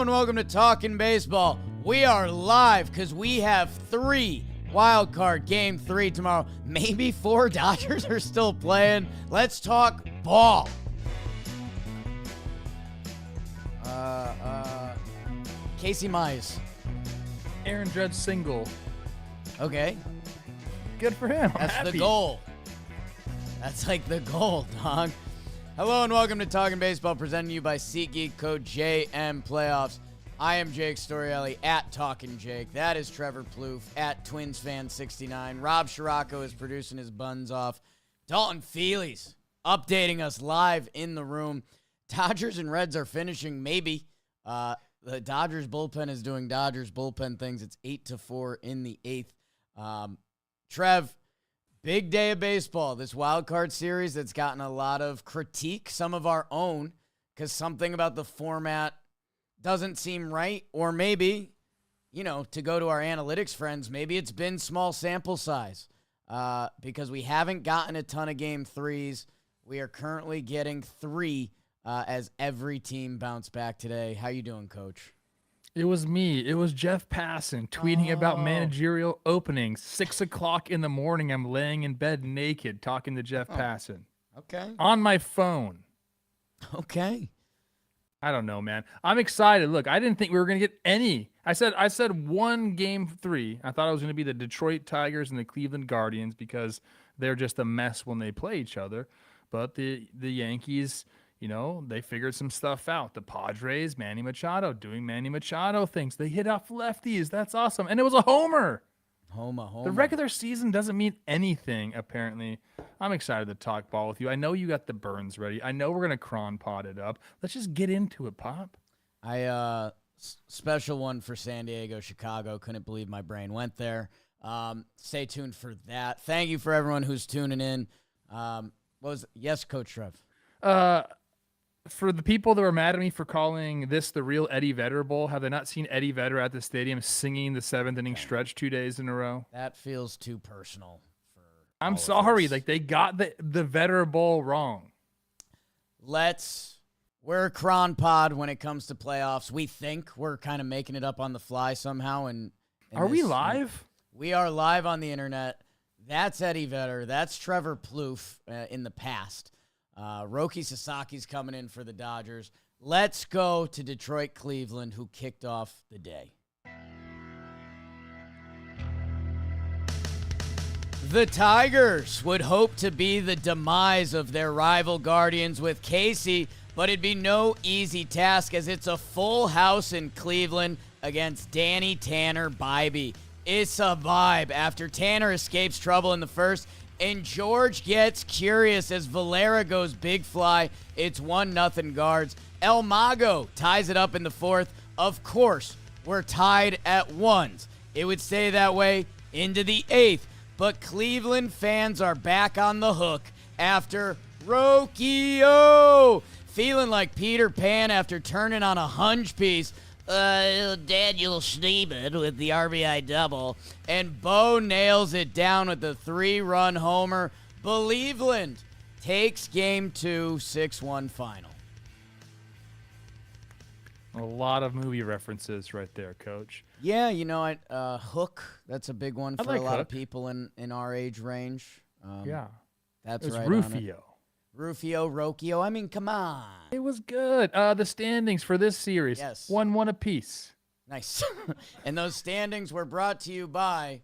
And welcome to Talkin' Baseball. We are live because we have 3 wild card game 3 tomorrow. Maybe 4. Dodgers are still playing. Let's talk ball. Casey Mize. Aaron Judge single. Okay. Good for him. That's the goal. That's like the goal, dog. Hello and welcome to Talkin' Baseball, presented to you by SeatGeek, code JM Playoffs. I am Jake Storielli at Talkin' Jake. That is Trevor Plouffe at TwinsFan69. Rob Scirocco is producing his buns off. Dalton Feely's updating us live in the room. Dodgers and Reds are finishing, maybe. The Dodgers bullpen is doing Dodgers bullpen things. It's 8-4 in the 8th. Trev, big day of baseball. This wild card series that's gotten a lot of critique, some of our own, because something about the format doesn't seem right. Or maybe, to go to our analytics friends, maybe it's been small sample size because we haven't gotten a ton of game 3s. We are currently getting 3 as every team bounced back today. How you doing, Coach? It was me. It was Jeff Passan tweeting about managerial openings. 6 o'clock in the morning, I'm laying in bed naked talking to Jeff Passan. Okay. On my phone. Okay. I don't know, man. I'm excited. Look, I didn't think we were going to get any. I said one game 3. I thought it was going to be the Detroit Tigers and the Cleveland Guardians because they're just a mess when they play each other. But the Yankees, they figured some stuff out. The Padres, Manny Machado, doing Manny Machado things. They hit off lefties. That's awesome. And it was a homer. Homer. The regular season doesn't mean anything, apparently. I'm excited to talk ball with you. I know you got the burns ready. I know we're going to cron pot it up. Let's just get into it, Pop. Special one for San Diego, Chicago. Couldn't believe my brain went there. Stay tuned for that. Thank you for everyone who's tuning in. Yes, Coach Trev? For the people that were mad at me for calling this the real Eddie Vedder Bowl, have they not seen Eddie Vedder at the stadium singing the 7th inning stretch 2 days in a row? That feels too personal. I'm sorry. Like, they got the Vedder Bowl wrong. We're a cron pod when it comes to playoffs. We think we're kind of making it up on the fly somehow. Are we live? We are live on the internet. That's Eddie Vedder. That's Trevor Plouffe in the past. Roki Sasaki's coming in for the Dodgers. Let's go to Detroit, Cleveland, who kicked off the day. The Tigers would hope to be the demise of their rival Guardians with Casey, but it'd be no easy task as it's a full house in Cleveland against Danny Tanner Bybee. It's a vibe after Tanner escapes trouble in the first, and George gets curious as Valera goes big fly. It's 1-0 Guards. El Mago ties it up in the 4th. Of course, we're tied at 1s. It would stay that way into the 8th. But Cleveland fans are back on the hook after Rocchio feeling like Peter Pan after turning on a hunch piece. Daniel Schneemann with the RBI double. And Bo nails it down with the 3-run homer. Believeland takes game 2, 6-1 final. A lot of movie references right there, Coach. Yeah, Hook, that's a big one for a lot of people in our age range. Yeah. That's it's right. Rufio. Rufio, Rocchio. I mean, come on. It was good. The standings for this series, yes. 1-1 apiece. Nice. And those standings were brought to you by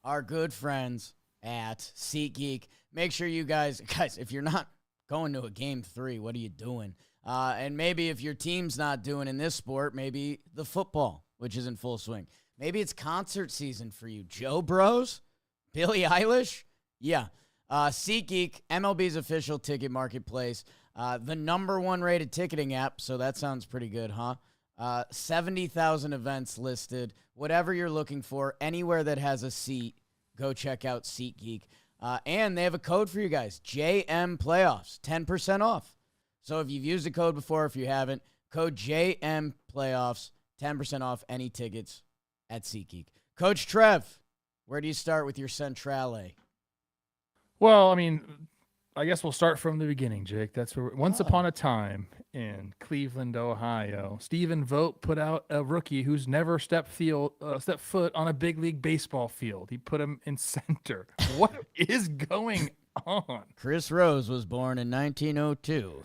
our good friends at SeatGeek. Make sure you guys, if you're not going to a game 3, what are you doing? And maybe if your team's not doing in this sport, maybe the football, which is in full swing. Maybe it's concert season for you. Joe Bros? Billie Eilish? Yeah. SeatGeek, MLB's official ticket marketplace, the #1 rated ticketing app, so that sounds pretty good, huh? 70,000 events listed. Whatever you're looking for, anywhere that has a seat, go check out SeatGeek. And they have a code for you guys, JM Playoffs, 10% off. So if you've used the code before, if you haven't, code JM Playoffs, 10% off any tickets at SeatGeek. Coach Trev, where do you start with your Centrale? Well, I mean, I guess we'll start from the beginning, Jake. That's where once upon a time in Cleveland, Ohio. Stephen Vogt put out a rookie who's never stepped foot on a big league baseball field. He put him in center. What is going on? Chris Rose was born in 1902.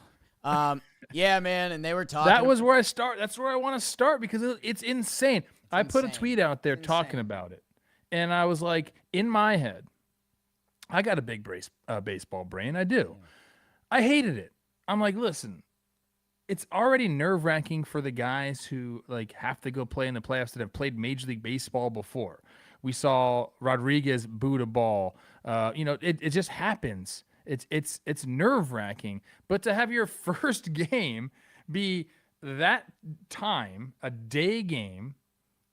Yeah, man, and they were talking. That was where I start. That's where I want to start because it's insane. I put a tweet out there talking about it, and I was like, in my head, I got a big baseball brain. I do. Yeah. I hated it. I'm like, listen, it's already nerve-wracking for the guys who like have to go play in the playoffs that have played Major League Baseball before. We saw Rodriguez boot a ball. It just happens. It's nerve-wracking. But to have your first game be that time, a day game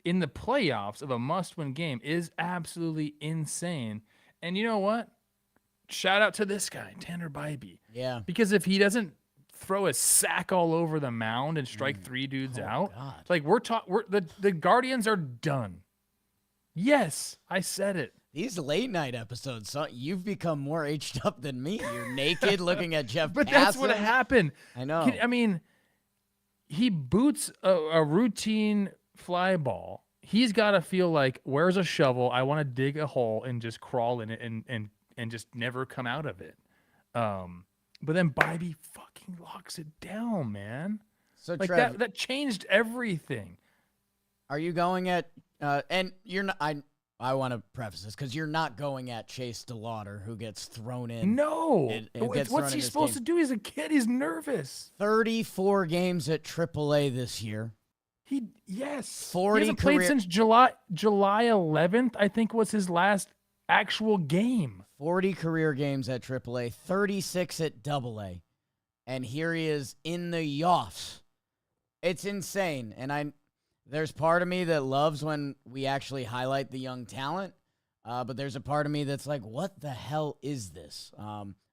in the playoffs of a must-win game is absolutely insane. And you know what? Shout out to this guy, Tanner Bybee. Yeah. Because if he doesn't throw a sack all over the mound and strike three dudes out, God. like the Guardians are done. Yes, I said it. These late night episodes, you've become more H'd up than me. You're naked looking at Jeff But Passan. that's what happened. I know. I mean, he boots a routine fly ball. He's got to feel like, where's a shovel? I want to dig a hole and just crawl in it and just never come out of it. But then Bybee fucking locks it down, man. So like Trev, that changed everything. are you going at and you're not I want to preface this because you're not going at Chase DeLauder, who gets thrown in. No. Gets What's he supposed to do? He's a kid. He's nervous. 34 games at AAA this year. 40 he hasn't played since July 11th, I think was his last actual game. 40 career games at AAA, 36 at AA. And here he is in the Yoffs. It's insane. And there's part of me that loves when we actually highlight the young talent. But there's a part of me that's like, what the hell is this?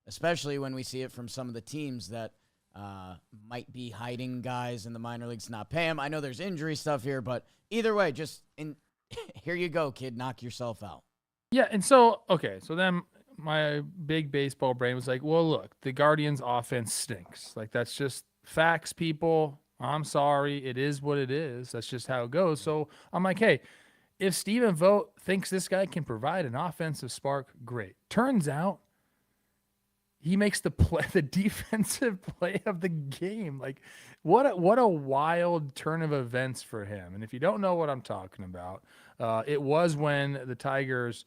Especially when we see it from some of the teams that might be hiding guys in the minor leagues to not pay them. I know there's injury stuff here, but either way, here you go, kid. Knock yourself out. Yeah, and so then my big baseball brain was like, well, look, the Guardians' offense stinks. Like, that's just facts, people. I'm sorry. It is what it is. That's just how it goes. So I'm like, hey, if Stephen Vogt thinks this guy can provide an offensive spark, great. Turns out he makes the defensive play of the game. Like, what a wild turn of events for him. And if you don't know what I'm talking about, it was when the Tigers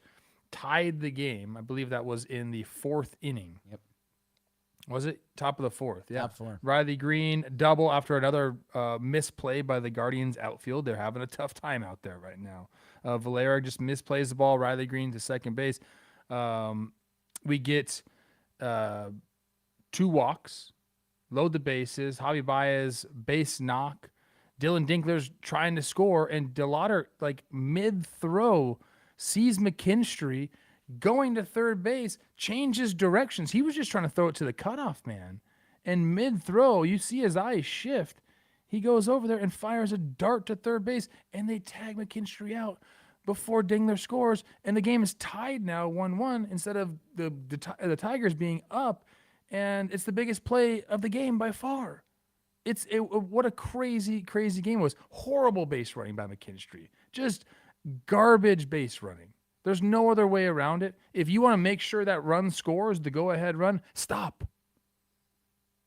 tied the game. I believe that was in the fourth inning. Yep. Was it top of the fourth? Yeah. Top four. Riley Green double after another misplay by the Guardians outfield. They're having a tough time out there right now. Valera just misplays the ball. Riley Green to second base. We get 2 walks, load the bases. Javi Baez base knock. Dylan Dinkler's trying to score, and DeLauder, like mid-throw, sees McKinstry going to third base, changes directions. He was just trying to throw it to the cutoff man. And mid-throw, you see his eyes shift. He goes over there and fires a dart to third base, and they tag McKinstry out before Dingler scores. And the game is tied now 1-1 instead of the Tigers being up. And it's the biggest play of the game by far. What a crazy, crazy game it was. Horrible base running by McKinstry. Just garbage base running. There's no other way around it. If you want to make sure that run scores, the go-ahead run, stop.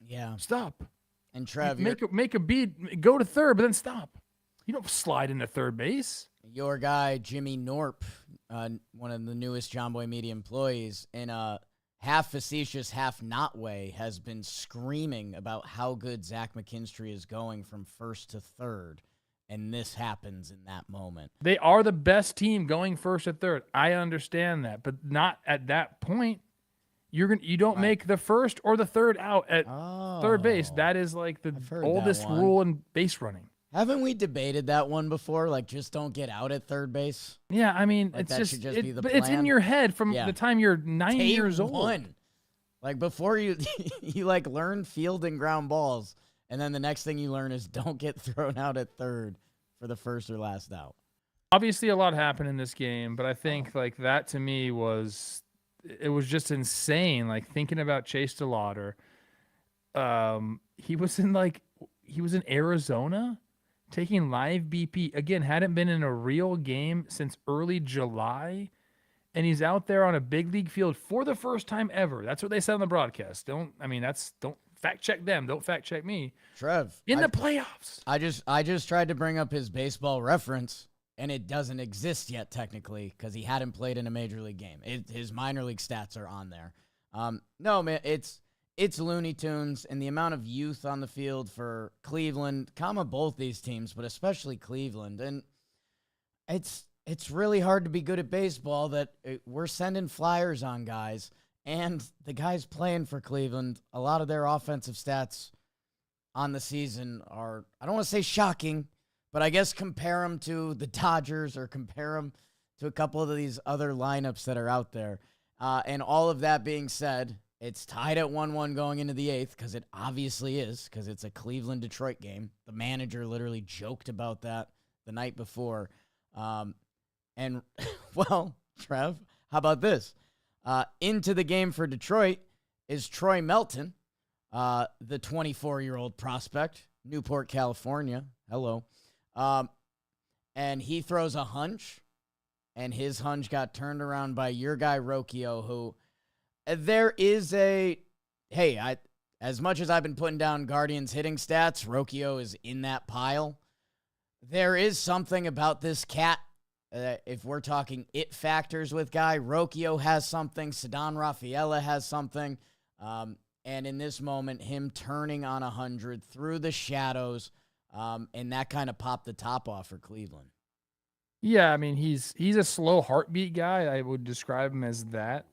Yeah. Stop. And Trev, make a beat, go to third, but then stop. You don't slide into third base. Your guy, Jimmy Norp, one of the newest John Boy Media employees, in a half facetious, half not way, has been screaming about how good Zach McKinstry is going from first to third. And this happens in that moment. They are the best team going first to third. I understand that, but not at that point. You don't make the first or the third out at third base. That is like the oldest rule in base running. Haven't we debated that one before? Like, just don't get out at third base? Yeah, I mean, like it's that just, should just be the but plan. it's in your head from the time you're 9 years old. One. Like, before you like learn field and ground balls, and then the next thing you learn is don't get thrown out at third for the first or last out. Obviously, a lot happened in this game, but I think like that to me was just insane. Like thinking about Chase DeLauder, He was in Arizona taking live BP. Again, hadn't been in a real game since early July. And he's out there on a big league field for the first time ever. That's what they said on the broadcast. Don't fact check them. Don't fact check me. Trev, In the playoffs. I just tried to bring up his baseball reference, and it doesn't exist yet technically because he hadn't played in a major league game. His minor league stats are on there. No, man, it's Looney Tunes, and the amount of youth on the field for Cleveland, both these teams, but especially Cleveland, and it's really hard to be good at baseball that we're sending flyers on guys, and the guys playing for Cleveland, a lot of their offensive stats on the season are, I don't want to say shocking, but I guess compare them to the Dodgers or compare them to a couple of these other lineups that are out there. And all of that being said, it's tied at 1-1 going into the 8th because it obviously is because it's a Cleveland-Detroit game. The manager literally joked about that the night before. And, well, Trev, how about this? Into the game for Detroit is Troy Melton, the 24-year-old prospect, Newport, California. Hello. And he throws a hunch, and his hunch got turned around by your guy, Rocchio, who there is as much as I've been putting down Guardians hitting stats, Rocchio is in that pile. There is something about this cat. If we're talking it factors with Guy, Rocchio has something, Ceddanne Rafaela has something, and in this moment, him turning on 100 through the shadows, and that kind of popped the top off for Cleveland. Yeah, I mean, he's a slow heartbeat guy. I would describe him as that.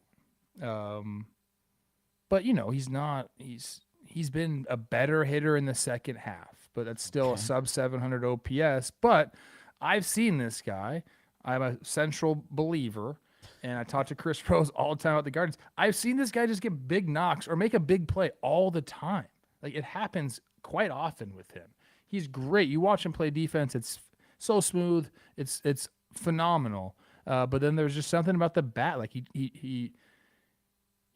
But, he's not. He's been a better hitter in the second half, but that's still a sub 700 OPS. But I've seen this guy. I'm a central believer, and I talk to Chris Rose all the time about the Guardians. I've seen this guy just get big knocks or make a big play all the time. Like, it happens quite often with him. He's great. You watch him play defense, it's so smooth. It's phenomenal. But then there's just something about the bat. Like, he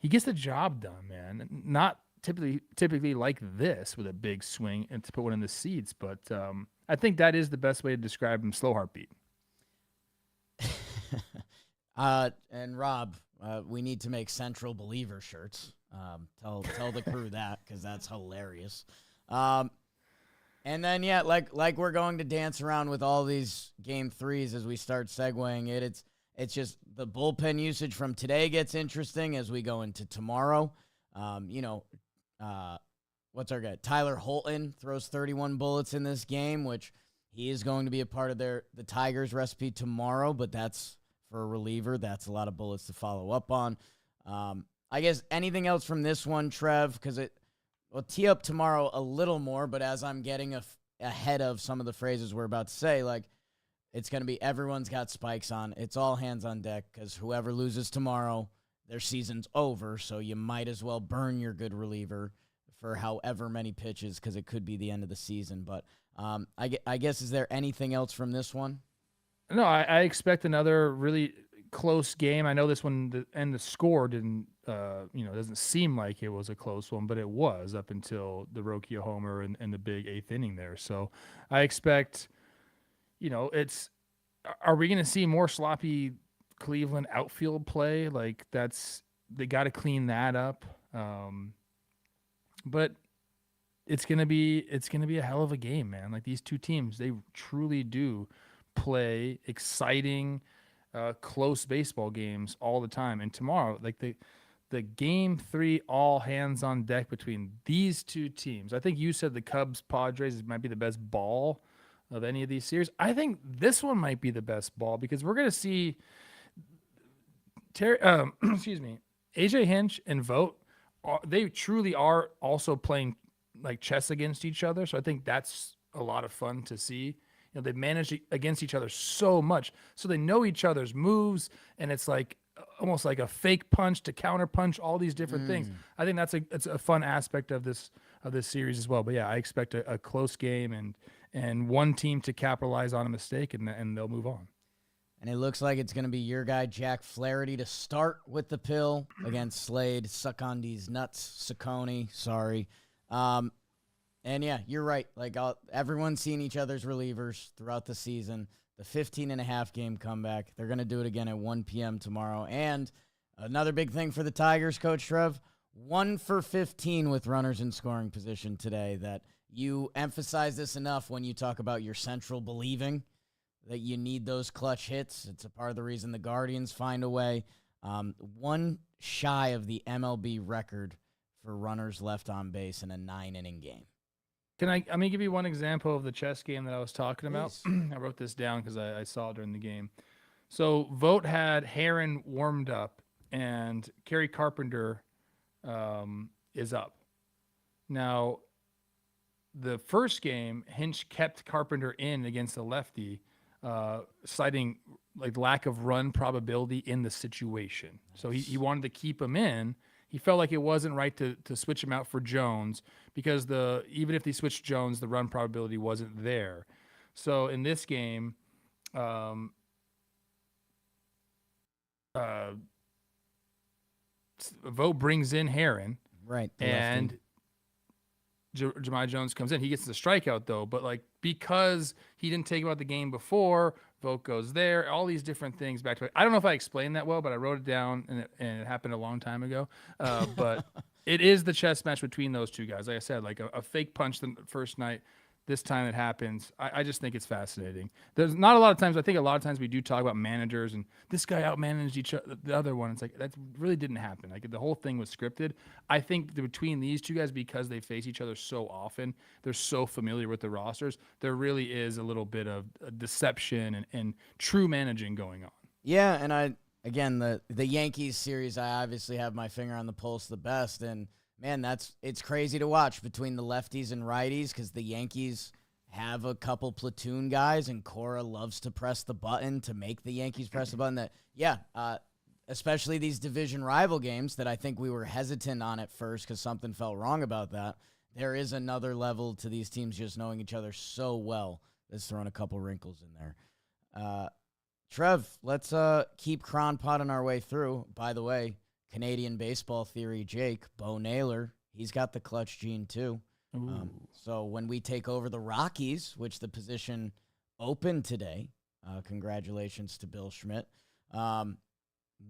gets the job done, man. Not typically like this with a big swing and to put one in the seats, but I think that is the best way to describe him, slow heartbeat. And Rob, we need to make Central Believer shirts. Tell the crew that because that's hilarious. And then like we're going to dance around with all these game threes as we start segueing it. It's just the bullpen usage from today gets interesting as we go into tomorrow. What's our guy? Tyler Holton throws 31 bullets in this game, which he is going to be a part of the Tigers recipe tomorrow, but that's for a reliever. That's a lot of bullets to follow up on. I guess anything else from this one, Trev, because we'll tee up tomorrow a little more, but as I'm getting ahead of some of the phrases we're about to say, like, it's going to be everyone's got spikes on. It's all hands on deck because whoever loses tomorrow, their season's over, so you might as well burn your good reliever for however many pitches because it could be the end of the season. But I guess, is there anything else from this one? No, I expect another really close game. I know this one, and the score didn't, doesn't seem like it was a close one, but it was up until the Rocchio homer and the big 8th inning there. So I expect, are we going to see more sloppy Cleveland outfield play? Like they got to clean that up. But it's going to be a hell of a game, man. Like, these two teams, they truly do play exciting, close baseball games all the time. And tomorrow, like the game 3, all hands on deck between these two teams. I think you said the Cubs Padres might be the best ball of any of these series. I think this one might be the best ball because we're going to see AJ Hinch and Vogt. They truly are also playing like chess against each other. So I think that's a lot of fun to see. They manage against each other so much, so they know each other's moves, and it's like almost like a fake punch to counter punch, all these different things. I think it's a fun aspect of this series as well. But yeah, I expect a close game and one team to capitalize on a mistake, and they'll move on. And it looks like it's going to be your guy, Jack Flaherty, to start with the pill against Slade. Suck on these nuts, Saccone. Sorry. And yeah, you're right. Like everyone's seen each other's relievers throughout the season. The 15.5 game comeback. They're going to do it again at 1 p.m. tomorrow. And another big thing for the Tigers, Coach Trev, 1 for 15 with runners in scoring position today. That you emphasize this enough when you talk about your central believing that you need those clutch hits. It's a part of the reason the Guardians find a way. One shy of the MLB record for runners left on base in a 9-inning game. I'm going to give you one example of the chess game that I was talking about. Please. I wrote this down because I saw it during the game. So Vogt had Heron warmed up, and Kerry Carpenter is up. Now, the first game, Hinch kept Carpenter in against the lefty, citing like lack of run probability in the situation. So he wanted to keep him in. He felt like it wasn't right to switch him out for Jones because even if they switched Jones, the run probability wasn't there. So in this game, Vogt brings in Heron, right, and Jahmai Jones comes in. He gets the strikeout though, but like because he didn't take him out the game before, Vogt goes there. All these different things back to it. I don't know if I explained that well, but I wrote it down, and it happened a long time ago. But it is the chess match between those two guys. Like I said, like a fake punch the first night. This time it happens. I just think it's fascinating. There's not a lot of times. I think a lot of times we do talk about managers and this guy outmanaged the other one. It's like that really didn't happen. Like the whole thing was scripted. I think between these two guys, because they face each other so often, they're so familiar with the rosters. There really is a little bit of deception and true managing going on. Yeah, and again the Yankees series, I obviously have my finger on the pulse the best, and man, it's crazy to watch between the lefties and righties because the Yankees have a couple platoon guys, and Cora loves to press the button to make the Yankees press the button. Especially these division rival games that I think we were hesitant on at first because something felt wrong about that. There is another level to these teams just knowing each other so well that's thrown a couple wrinkles in there. Trev, let's keep cron-potting our way through. By the way, Canadian baseball theory, Jake, Bo Naylor, he's got the clutch gene too. So when we take over the Rockies, which the position opened today, congratulations to Bill Schmidt,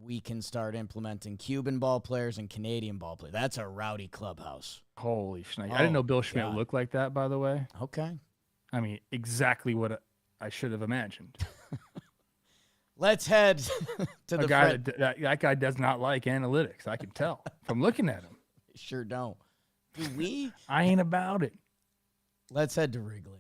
we can start implementing Cuban ball players and Canadian ball players. That's a rowdy clubhouse. Holy shit. I didn't know Bill Schmidt looked like that, by the way. Okay. I mean, exactly what I should have imagined. Let's head to the guy that guy does not like analytics. I can tell from looking at him. Sure don't. Do we? I ain't about it. Let's head to Wrigley.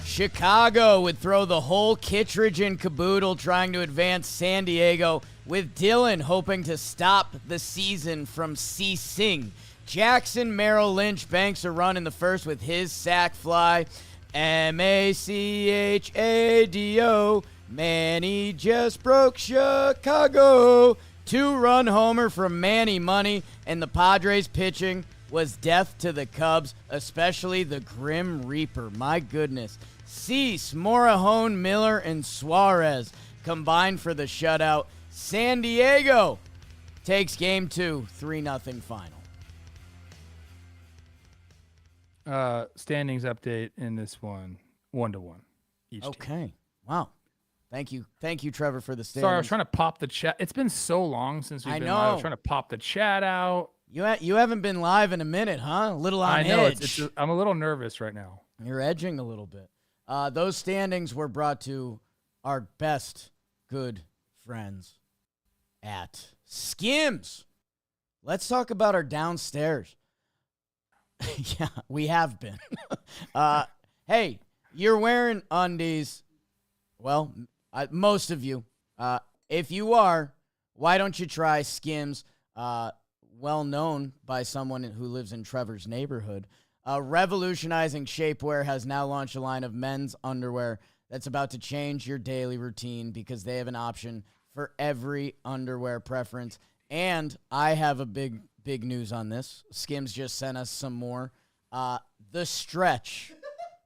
Chicago would throw the whole Kittredge and caboodle trying to advance San Diego, with Dylan hoping to stop the season from ceasing. Jackson Merrill Lynch banks a run in the first with his sac fly. Machado, Manny just broke Chicago. 2-run homer from Manny Money, and the Padres pitching was death to the Cubs, especially the Grim Reaper. My goodness. Cease, Morajón, Miller, and Suarez combined for the shutout. San Diego takes game 2, 3-0 final. Standings update in this one, 1-1 each team. Okay. Wow. Thank you, Trevor, for the standings. Sorry, I was trying to pop the chat. It's been so long since we've been live. I was trying to pop the chat out. You haven't been live in a minute, huh? A little on edge. I'm a little nervous right now. You're edging a little bit. Those standings were brought to our best good friends at Skims. Let's talk about our downstairs. Yeah, we have been. Hey, you're wearing undies. Well, most of you. If you are, why don't you try Skims, well known by someone who lives in Trevor's neighborhood. Revolutionizing Shapewear has now launched a line of men's underwear that's about to change your daily routine because they have an option for every underwear preference. And I have a big news on this. Skims just sent us some more. The Stretch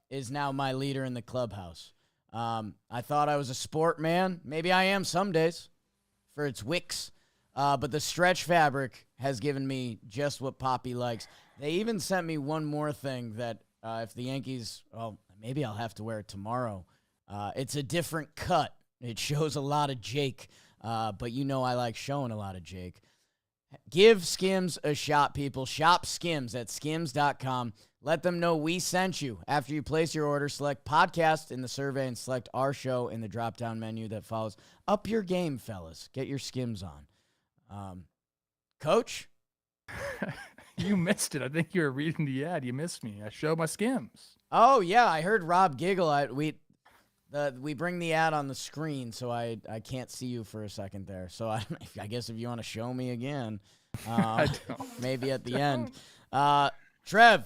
is now my leader in the clubhouse. I thought I was a sport man. Maybe I am some days for its wicks. But the stretch fabric has given me just what Poppy likes. They even sent me one more thing that if the Yankees, well, maybe I'll have to wear it tomorrow. It's a different cut. It shows a lot of Jake, but you know I like showing a lot of Jake. Give Skims a shot, people. Shop Skims at skims.com. Let them know we sent you. After you place your order, select podcast in the survey and select our show in the drop-down menu that follows. Up your game, fellas. Get your Skims on. Coach? You missed it. I think you were reading the ad. You missed me. I showed my Skims. Oh, yeah. I heard Rob giggle. We bring the ad on the screen, so I can't see you for a second there. So I guess if you want to show me again, maybe at the end. Trev,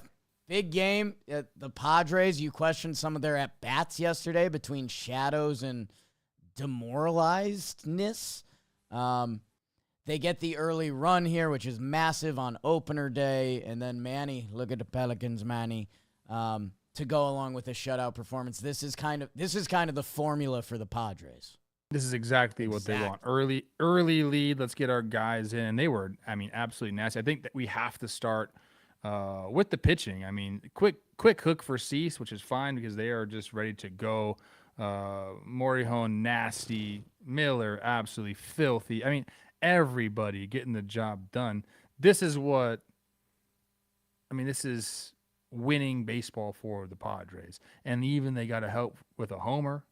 big game. The Padres, you questioned some of their at-bats yesterday between shadows and demoralizedness. They get the early run here, which is massive on opener day. And then Manny, look at the Pelicans, Manny. To go along with a shutout performance. This is kind of the formula for the Padres. This is exactly what they want. Early lead. Let's get our guys in. And they were, absolutely nasty. I think that we have to start with the pitching. Quick hook for Cease, which is fine because they are just ready to go. Morihone, nasty. Miller, absolutely filthy. Everybody getting the job done. This is winning baseball for the Padres. And even they got to help with a homer.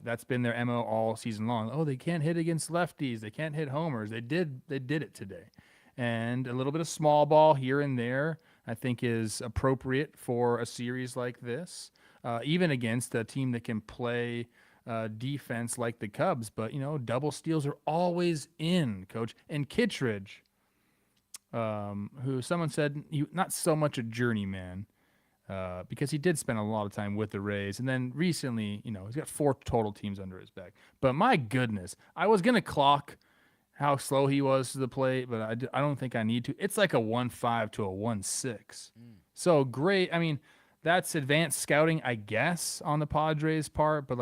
That's been their MO all season long. Oh, they can't hit against lefties. They can't hit homers. They did it today. And a little bit of small ball here and there, I think, is appropriate for a series like this, even against a team that can play defense like the Cubs. But, double steals are always in, Coach. And Kittredge, who someone said not so much a journeyman, because he did spend a lot of time with the Rays. And then recently, he's got 4 total teams under his back. But my goodness, I was going to clock how slow he was to the plate, but I don't think I need to. It's like a 1.5 to a 1.6. So great. That's advanced scouting, I guess, on the Padres' part, but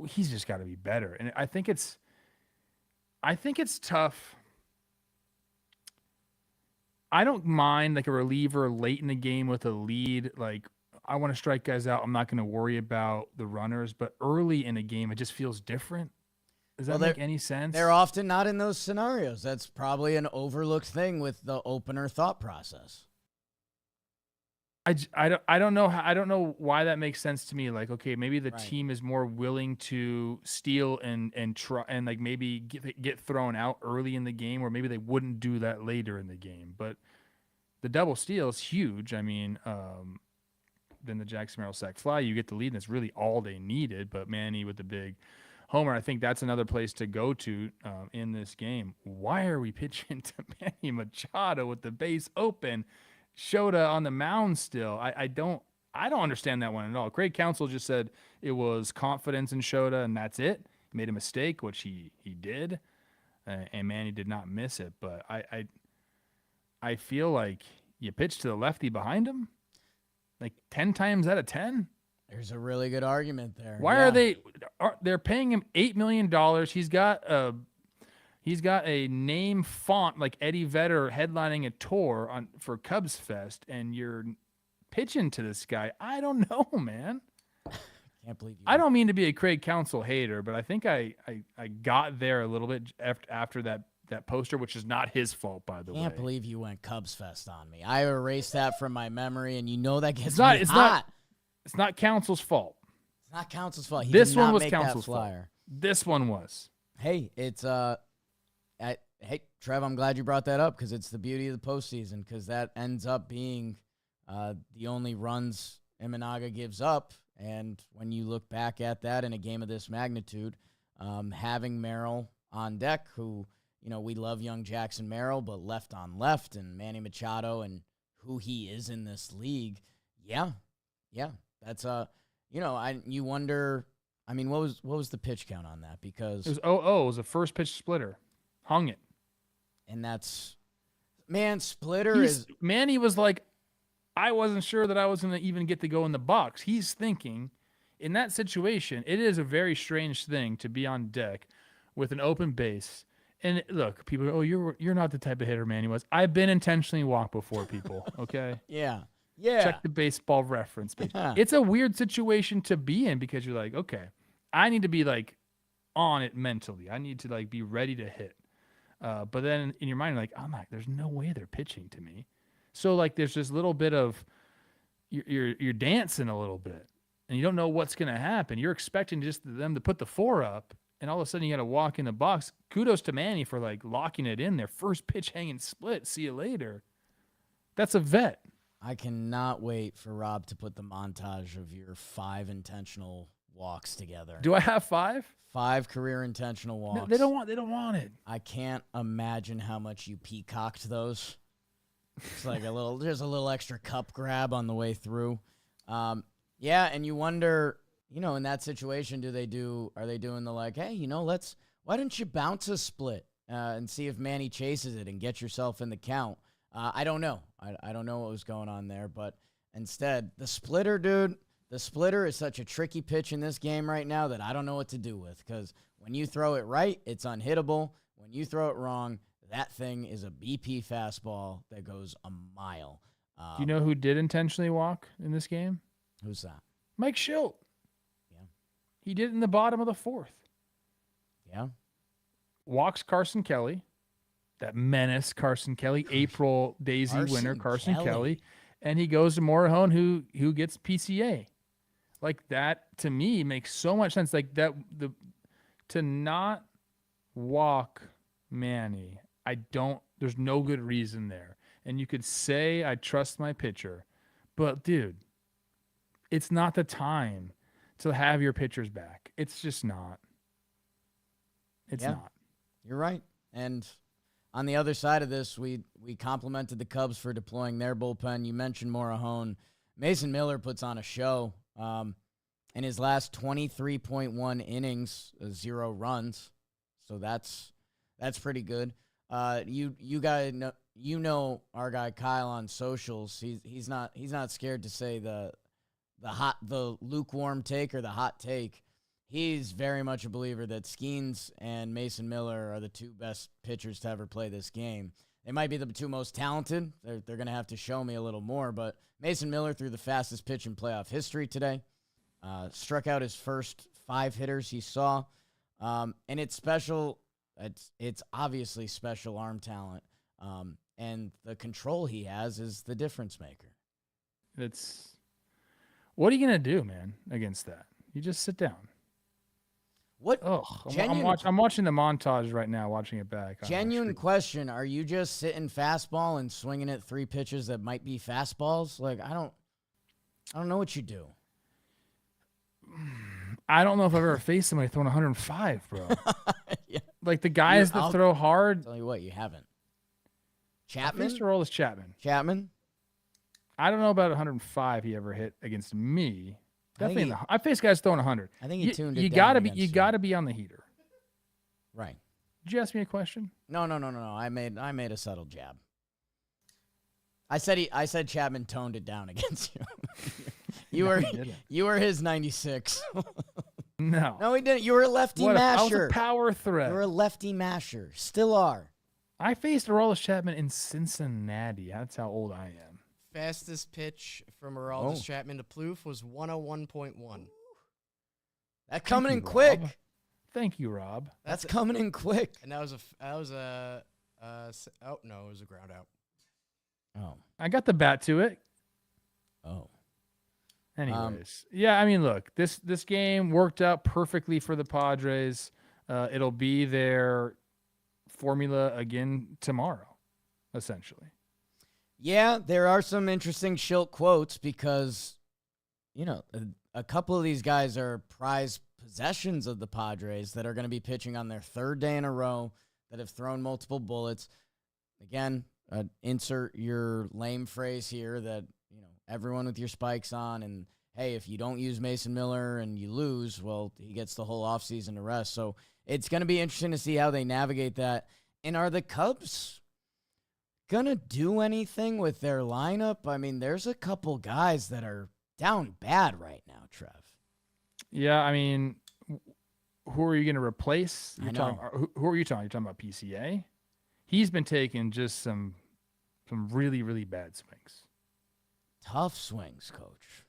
he's just got to be better. And I think it's tough. I don't mind a reliever late in the game with a lead. I want to strike guys out. I'm not going to worry about the runners, but early in a game, it just feels different. Does that make any sense? They're often not in those scenarios. That's probably an overlooked thing with the opener thought process. I don't know I don't know why that makes sense to me. Okay, maybe the team is more willing to steal and try and maybe get thrown out early in the game, or maybe they wouldn't do that later in the game. But the double steal is huge. Then the Jackson Merrill sac fly, you get the lead, and it's really all they needed. But Manny with the big homer, I think that's another place to go to in this game. Why are we pitching to Manny Machado with the base open? Shota on the mound still. I don't understand that one at all. Craig Counsell just said it was confidence in Shota, and that's it. He made a mistake, which he did, and Manny did not miss it. But I feel like you pitch to the lefty behind him 10 times out of 10. There's a really good argument there. Why are they're paying him $8 million? He's got a name font like Eddie Vedder headlining a tour for Cubs Fest, and you're pitching to this guy. I don't know, man. Can't believe you. I don't mean to be a Craig Counsell hater, but I think I got there a little bit after that poster, which is not his fault, by the way. Can't believe you went Cubs Fest on me. I erased that from my memory, and that gets it's not Counsell's fault. It's not Counsell's fault. This one was Counsell's fault. This one was. Hey, it's hey, Trev, I'm glad you brought that up because it's the beauty of the postseason, because that ends up being the only runs Imanaga gives up. And when you look back at that in a game of this magnitude, having Merrill on deck, who, we love young Jackson Merrill, but left on left, and Manny Machado and who he is in this league, yeah, that's you wonder. What was the pitch count on that? Because it was a first pitch splitter. Hung it. And that's, splitter Manny was like, I wasn't sure that I was going to even get to go in the box. He's thinking, in that situation, it is a very strange thing to be on deck with an open base And look, people, oh, you're not the type of hitter Manny was. I've been intentionally walked before, people. Okay. Yeah. Check the baseball reference page. Yeah. It's a weird situation to be in because you're like, okay, I need to be like on it mentally. I need to like be ready to hit. But then in your mind, you're like, oh my, there's no way they're pitching to me. So like, there's this little bit of you're dancing a little bit, and you don't know what's gonna happen. You're expecting just them to put the 4 up, and all of a sudden you got to walk in the box. Kudos to Manny for like locking it in there. First pitch hanging split. See you later. That's a vet. I cannot wait for Rob to put the montage of your 5 intentional walks together. Do I have 5? 5 career intentional walks. No, they don't want it. I can't imagine how much you peacocked those. It's like there's a little extra cup grab on the way through. Yeah, and you wonder, in that situation, are they doing the like, hey, why don't you bounce a split and see if Manny chases it and get yourself in the count? I don't know. I don't know what was going on there, but instead, the splitter, dude, the splitter is such a tricky pitch in this game right now that I don't know what to do with, because when you throw it right, it's unhittable. When you throw it wrong, that thing is a BP fastball that goes a mile. Do you know who did intentionally walk in this game? Who's that? Mike Schilt. Yeah. He did it in the bottom of the 4th. Yeah. Walks Carson Kelly. That menace, Carson Kelly. April Daisy winner, Carson Kelly. And he goes to Morihone, who gets PCA. Like, that, to me, makes so much sense. Like, to not walk Manny, there's no good reason there. And you could say, I trust my pitcher. But, dude, it's not the time to have your pitchers back. It's just not. It's not. You're right. And on the other side of this, we complimented the Cubs for deploying their bullpen. You mentioned Morihone. Mason Miller puts on a show. In his last 23.1 innings, 0 runs. So that's pretty good. You guys know our guy Kyle on socials. He's not scared to say the lukewarm take or the hot take. He's very much a believer that Skeens and Mason Miller are the 2 best pitchers to ever play this game. They might be the 2 most talented. They're going to have to show me a little more, but Mason Miller threw the fastest pitch in playoff history today. Struck out his first 5 hitters he saw. And it's special. It's obviously special arm talent. And the control he has is the difference maker. What are you going to do, man, against that? You just sit down. What? I'm watching the montage right now, watching it back. Genuine question. Are you just sitting fastball and swinging at 3 pitches that might be fastballs? Like, I don't know what you do. I don't know if I've ever faced somebody throwing 105, bro. Yeah. Like the guys that throw hard. Tell you what, you haven't. Chapman? Mr. Roll is Chapman. I don't know about 105 he ever hit against me. Definitely, I faced guys throwing 100. I think he tuned it you down. You gotta be on the heater. Right. Did you ask me a question? No. I made a subtle jab. I said Chapman toned it down against you. You were his 96. No, he didn't. You were a lefty masher. I was a power threat. You were a lefty masher. Still are. I faced Aroldis Chapman in Cincinnati. That's how old I am. Fastest pitch from Aroldis Chapman to Plouffe was 101.1. That coming in quick. Rob. Thank you, Rob. That's coming in quick. And it was a ground out. Oh. I got the bat to it. Oh. Anyways, yeah, I mean, look, this game worked out perfectly for the Padres. It'll be their formula again tomorrow, essentially. Yeah, there are some interesting Schilt quotes because, a couple of these guys are prized possessions of the Padres that are going to be pitching on their 3rd day in a row that have thrown multiple bullets. Again, insert your lame phrase here that, everyone with your spikes on, and hey, if you don't use Mason Miller and you lose, well, he gets the whole offseason to rest. So it's going to be interesting to see how they navigate that. And are the Cubs going to do anything with their lineup? I mean, there's a couple guys that are down bad right now, Trev. Yeah, I mean, who are you going to replace? I know. Who are you talking? You're talking about PCA? He's been taking just some really, really bad swings. Tough swings, Coach.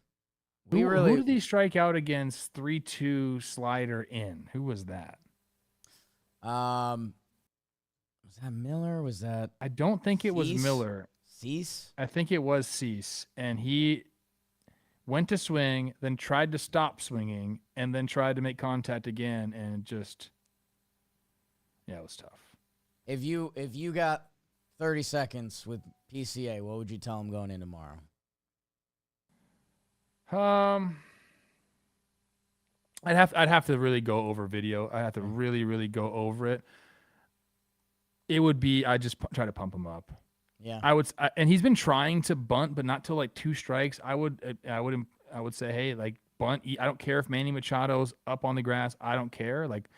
Who did he strike out against 3-2 slider in? Who was that? Was that Miller? Was that I don't think it was Cease? Miller. Cease? I think it was Cease. And he went to swing, then tried to stop swinging, and then tried to make contact again, and just, it was tough. If you got 30 seconds with PCA, what would you tell him going in tomorrow? I'd have to really go over video. I'd have to really, really go over it. It would be, I just try to pump him up. Yeah. And he's been trying to bunt, but not till like 2 strikes. I would say, hey, like bunt. I don't care if Manny Machado's up on the grass. I don't care. Like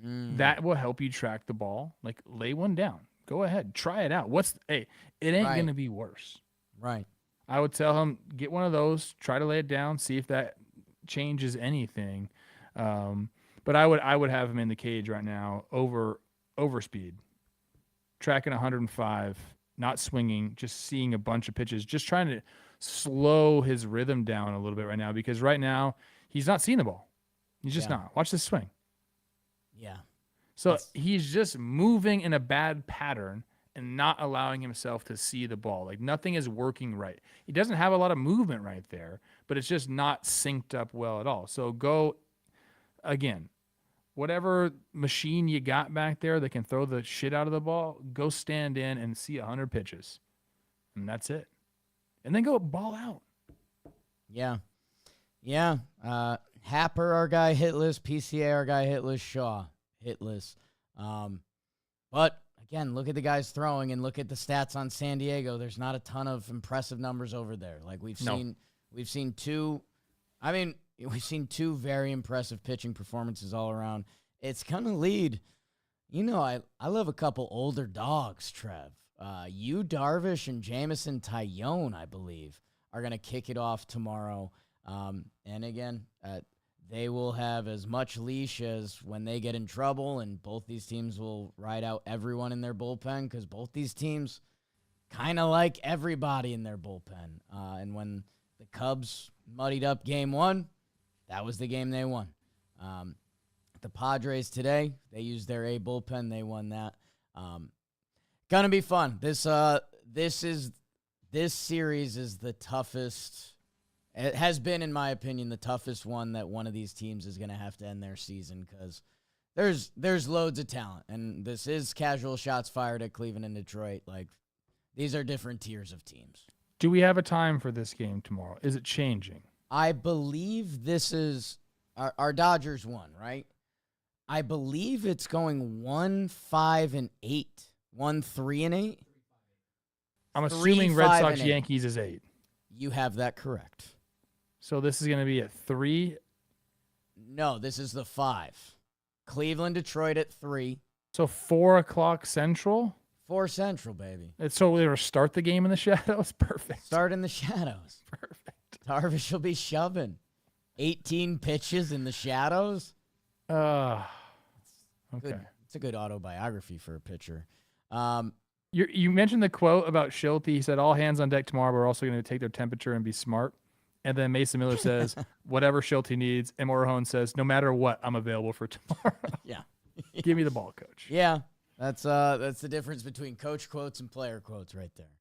that will help you track the ball. Like lay one down. Go ahead, try it out. It ain't gonna be worse. Right. I would tell him, get one of those, try to lay it down, see if that changes anything. But I would have him in the cage right now over speed, tracking 105, not swinging, just seeing a bunch of pitches, just trying to slow his rhythm down a little bit right now, because right now he's not seeing the ball. He's just not. Watch this swing. Yeah. So he's just moving in a bad pattern and not allowing himself to see the ball. Like nothing is working right. He doesn't have a lot of movement right there, but it's just not synced up well at all. So go, again, whatever machine you got back there that can throw the shit out of the ball, go stand in and see 100 pitches. And that's it. And then go ball out. Yeah. Yeah. Happer, our guy, hitless. PCA, our guy, hitless. Shaw, hitless. But again, look at the guys throwing and look at the stats on San Diego. There's not a ton of impressive numbers over there. Like we've seen two very impressive pitching performances all around. It's gonna lead. I love a couple older dogs, Trev. Yu Darvish and Jamison Tyone, I believe, are gonna kick it off tomorrow. And again, they will have as much leash as when they get in trouble, and both these teams will ride out everyone in their bullpen because both these teams kind of like everybody in their bullpen. And when the Cubs muddied up game 1, that was the game they won. The Padres today, they used their A bullpen. They won that. Gonna be fun. This series is the toughest. It has been, in my opinion, the toughest one that one of these teams is going to have to end their season because there's loads of talent. And this is casual shots fired at Cleveland and Detroit. Like, these are different tiers of teams. Do we have a time for this game tomorrow? Is it changing? I believe this is our Dodgers won, right? I believe it's going 1-5-8, 1-3-8. I'm assuming Red Sox Yankees is 8. You have that correct. So this is going to be at 3? No, this is the 5. Cleveland, Detroit at 3. So 4 o'clock Central? 4 Central, baby. So we ever start the game in the shadows? Perfect. Start in the shadows. Perfect. Darvish will be shoving. 18 pitches in the shadows. Okay. It's a good autobiography for a pitcher. You mentioned the quote about Schulte. He said, all hands on deck tomorrow. We're also going to take their temperature and be smart. And then Mason Miller says, whatever Schulte needs. And Morahone says, no matter what, I'm available for tomorrow. Yeah. Give me the ball, coach. Yeah. That's the difference between coach quotes and player quotes right there.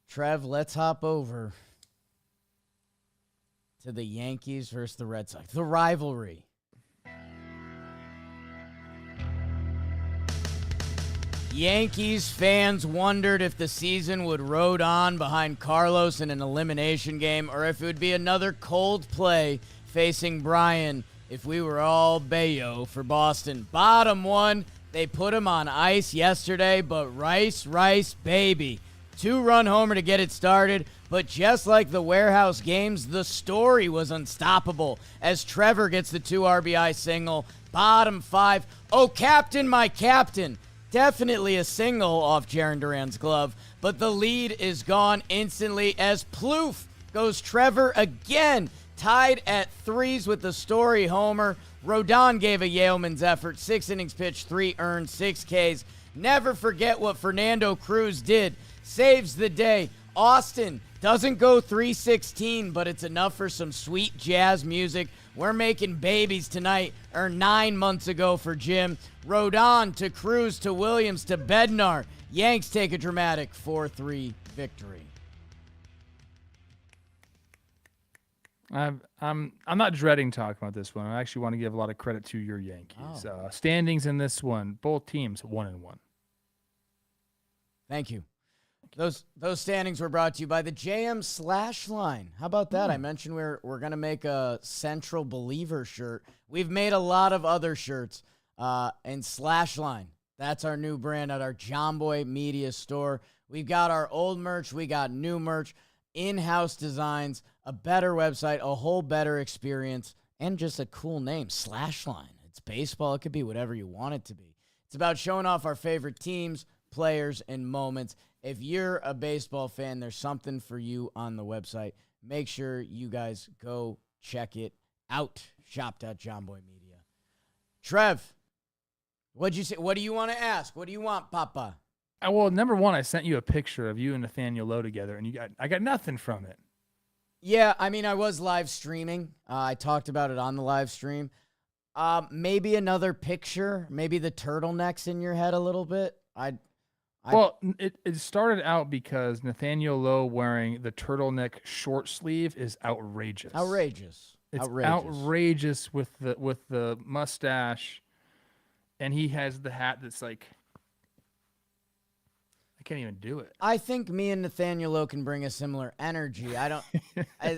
Trev, let's hop over to the Yankees versus the Red Sox. The rivalry. Yankees fans wondered if the season would rode on behind Carlos in an elimination game or if it would be another cold play facing Brian if we were all Bayo for Boston. Bottom one, they put him on ice yesterday, but Rice, baby. 2-run homer to get it started, but just like the warehouse games, the story was unstoppable as Trevor gets the 2 RBI single. Bottom 5, oh, captain, my captain. Definitely a single off Jarren Duran's glove, but the lead is gone instantly as Plouffe goes Trevor again. Tied at threes with the Story homer. Rodon gave a Yeoman's effort. 6 innings pitched, 3 earned, 6 Ks. Never forget what Fernando Cruz did. Saves the day. Austin doesn't go 316, but it's enough for some sweet jazz music. We're making babies tonight, or 9 months ago for Jim. Rodon to Cruz to Williams to Bednar. Yanks take a dramatic 4-3 victory. I'm not dreading talking about this one. I actually want to give a lot of credit to your Yankees. Standings in this one, both teams 1-1. Thank you. Those standings were brought to you by the JM Slash Line. How about that? I mentioned we're going to make a Central Believer shirt. We've made a lot of other shirts. And Slash Line, that's our new brand at our John Boy Media store. We've got our old merch. We got new merch, in-house designs, a better website, a whole better experience, and just a cool name, Slash Line. It's baseball. It could be whatever you want it to be. It's about showing off our favorite teams, players, and moments. If you're a baseball fan, there's something for you on the website. Make sure you guys go check it out. Shop.johnboymedia. Trev, what'd you say? What do you want to ask? What do you want, Papa? Well, number one, I sent you a picture of you and Nathaniel Lowe together, and I got nothing from it. Yeah, I mean, I was live streaming. I talked about it on the live stream. Maybe another picture. Maybe the turtleneck's in your head a little bit. Well, it started out because Nathaniel Lowe wearing the turtleneck short sleeve is outrageous. It's outrageous with the mustache, and he has the hat that's like, I can't even do it. I think me and Nathaniel Lowe can bring a similar energy. I don't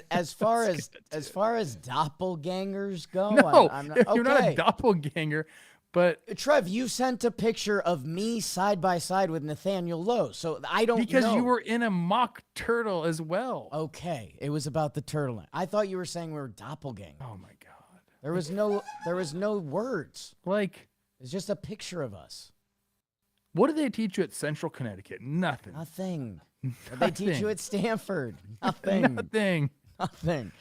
as far as doppelgangers go. No, I'm not, okay. You're not a doppelganger. But Trev, you sent a picture of me side by side with Nathaniel Lowe, so I don't know. Because you were in a mock turtle as well. Okay, it was about the turtleneck. I thought you were saying we were doppelgangers. Oh my god. There was no words. Like, it's just a picture of us. What did they teach you at Central Connecticut? Nothing. Nothing. What did they teach you at Stanford? Nothing. Nothing.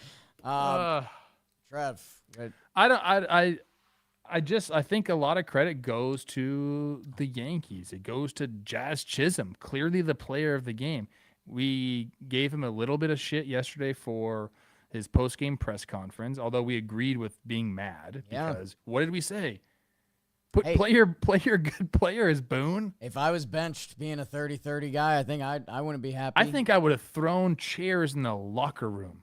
Trev, I think a lot of credit goes to the Yankees. It goes to Jazz Chisholm, clearly the player of the game. We gave him a little bit of shit yesterday for his post-game press conference, although we agreed with being mad because what did we say? Play your good player as Boone. If I was benched being a 30-30 guy, I think I wouldn't be happy. I think I would have thrown chairs in the locker room.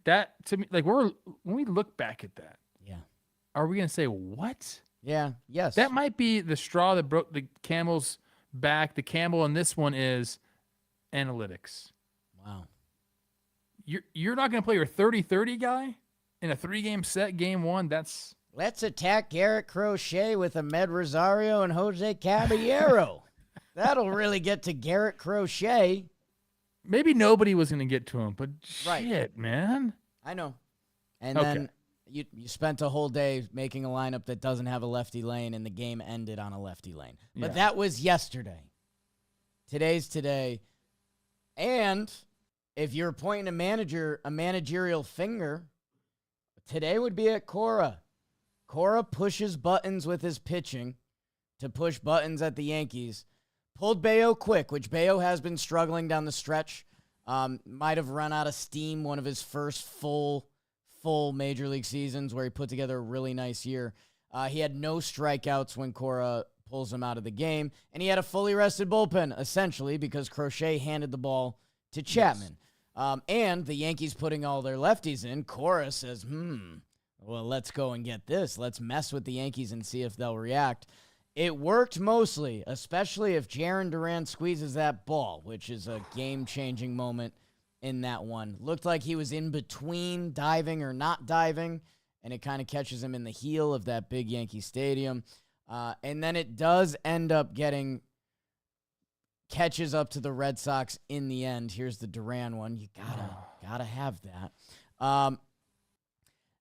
That to me, like when we look back at that, are we going to say, what? Yeah, yes. That might be the straw that broke the camel's back. The camel in this one is analytics. Wow. You're not going to play your 30-30 guy in a 3-game set, game one? Let's attack Garrett Crochet with Ahmed Rosario and Jose Caballero. That'll really get to Garrett Crochet. Maybe nobody was going to get to him, but shit, man. I know. And then you spent a whole day making a lineup that doesn't have a lefty lane, and the game ended on a lefty lane. But that was yesterday. Today's today. And if you're pointing a managerial finger, today would be at Cora. Cora pushes buttons with his pitching to push buttons at the Yankees. Pulled Bayo quick, which Bayo has been struggling down the stretch. Might have run out of steam one of his first full major league seasons where he put together a really nice year. He had no strikeouts when Cora pulls him out of the game, and he had a fully rested bullpen, essentially, because Crochet handed the ball to Chapman. Yes. And the Yankees putting all their lefties in, Cora says, well, let's go and get this. Let's mess with the Yankees and see if they'll react. It worked mostly, especially if Jarren Duran squeezes that ball, which is a game-changing moment in that one. Looked like he was in between diving or not diving, and it kind of catches him in the heel of that big Yankee Stadium. And then it does end up catches up to the Red Sox in the end. Here's the Duran one. You gotta have that.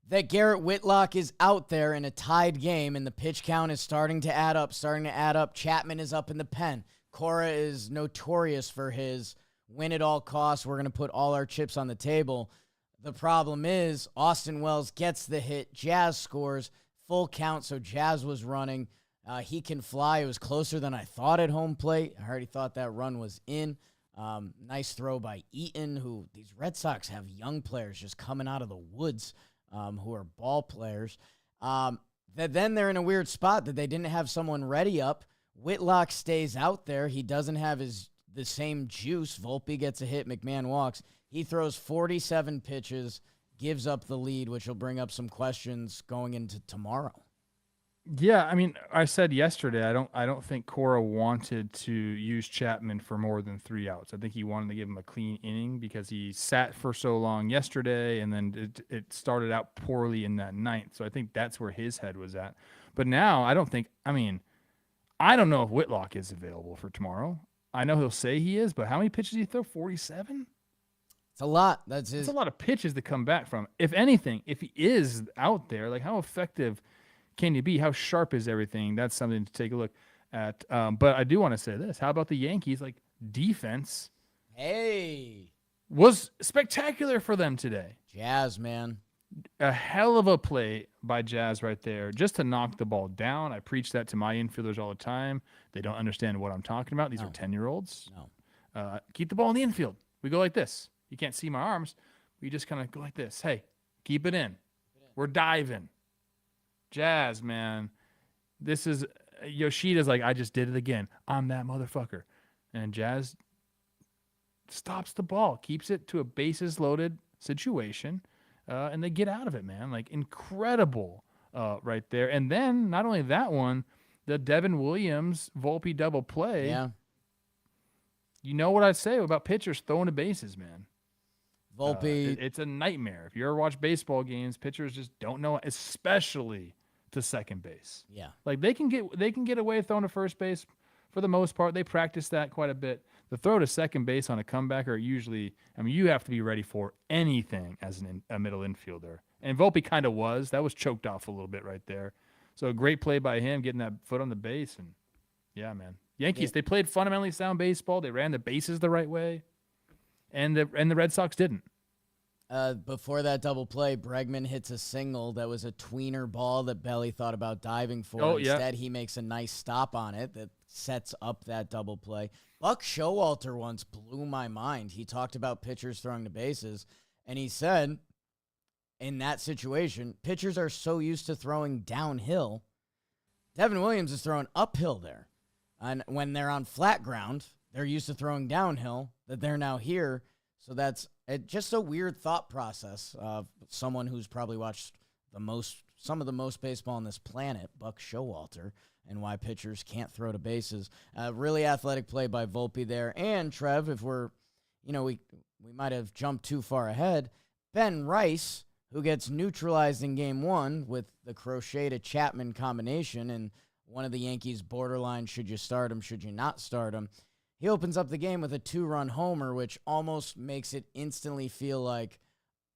That Garrett Whitlock is out there in a tied game, and the pitch count is starting to add up. Chapman is up in the pen. Cora is notorious for his win at all costs. We're going to put all our chips on the table. The problem is Austin Wells gets the hit. Jazz scores. Full count, so Jazz was running. He can fly. It was closer than I thought at home plate. I already thought that run was in. Nice throw by Eaton, who these Red Sox have young players just coming out of the woods who are ball players. Then they're in a weird spot that they didn't have someone ready up. Whitlock stays out there. He doesn't have the same juice. Volpe gets a hit. McMahon walks. He throws 47 pitches, gives up the lead, which will bring up some questions going into tomorrow. Yeah, I mean, I said yesterday, I don't think Cora wanted to use Chapman for more than 3 outs. I think he wanted to give him a clean inning because he sat for so long yesterday, and then it started out poorly in that ninth. So I think that's where his head was at. But now I don't know if Whitlock is available for tomorrow. I know he'll say he is, but how many pitches did he throw? 47? It's a lot. That's a lot of pitches to come back from. If anything, if he is out there, like how effective can you be? How sharp is everything? That's something to take a look at. But I do want to say this. How about the Yankees? Like, defense was spectacular for them today. Jazz, man. A hell of a play by Jazz right there just to knock the ball down. I preach that to my infielders all the time. They don't understand what I'm talking about. These are 10-year-olds. No. Keep the ball in the infield. We go like this. You can't see my arms. We just kind of go like this. Hey, keep it in. We're diving. Jazz, man. This is Yoshida's like, I just did it again. I'm that motherfucker. And Jazz stops the ball, keeps it to a bases loaded situation, and they get out of it, man. Like, incredible right there. And then, not only that one, the Devin Williams Volpe double play. Yeah. You know what I say about pitchers throwing the bases, man. Volpe. It's a nightmare. If you ever watch baseball games, pitchers just don't know, especially to second base. Yeah. Like they can get away throwing to first base for the most part. They practice that quite a bit. The throw to second base on a comeback are usually, you have to be ready for anything as a middle infielder. And Volpe kind of was. That was choked off a little bit right there. So a great play by him, getting that foot on the base. And yeah, man. Yankees, they played fundamentally sound baseball. They ran the bases the right way. And the Red Sox didn't. Before that double play, Bregman hits a single that was a tweener ball that Belly thought about diving for. Oh, Instead, he makes a nice stop on it that sets up that double play. Buck Showalter once blew my mind. He talked about pitchers throwing the bases, and he said, in that situation, pitchers are so used to throwing downhill. Devin Williams is throwing uphill there. And when they're on flat ground, they're used to throwing downhill, that they're now here. So that's just a weird thought process of someone who's probably watched some of the most baseball on this planet, Buck Showalter, and why pitchers can't throw to bases. Really athletic play by Volpe there. And Trev, if we might have jumped too far ahead, Ben Rice, who gets neutralized in game one with the Crochet to Chapman combination, and one of the Yankees borderline, should you start him, should you not start him. He opens up the game with a 2-run homer, which almost makes it instantly feel like,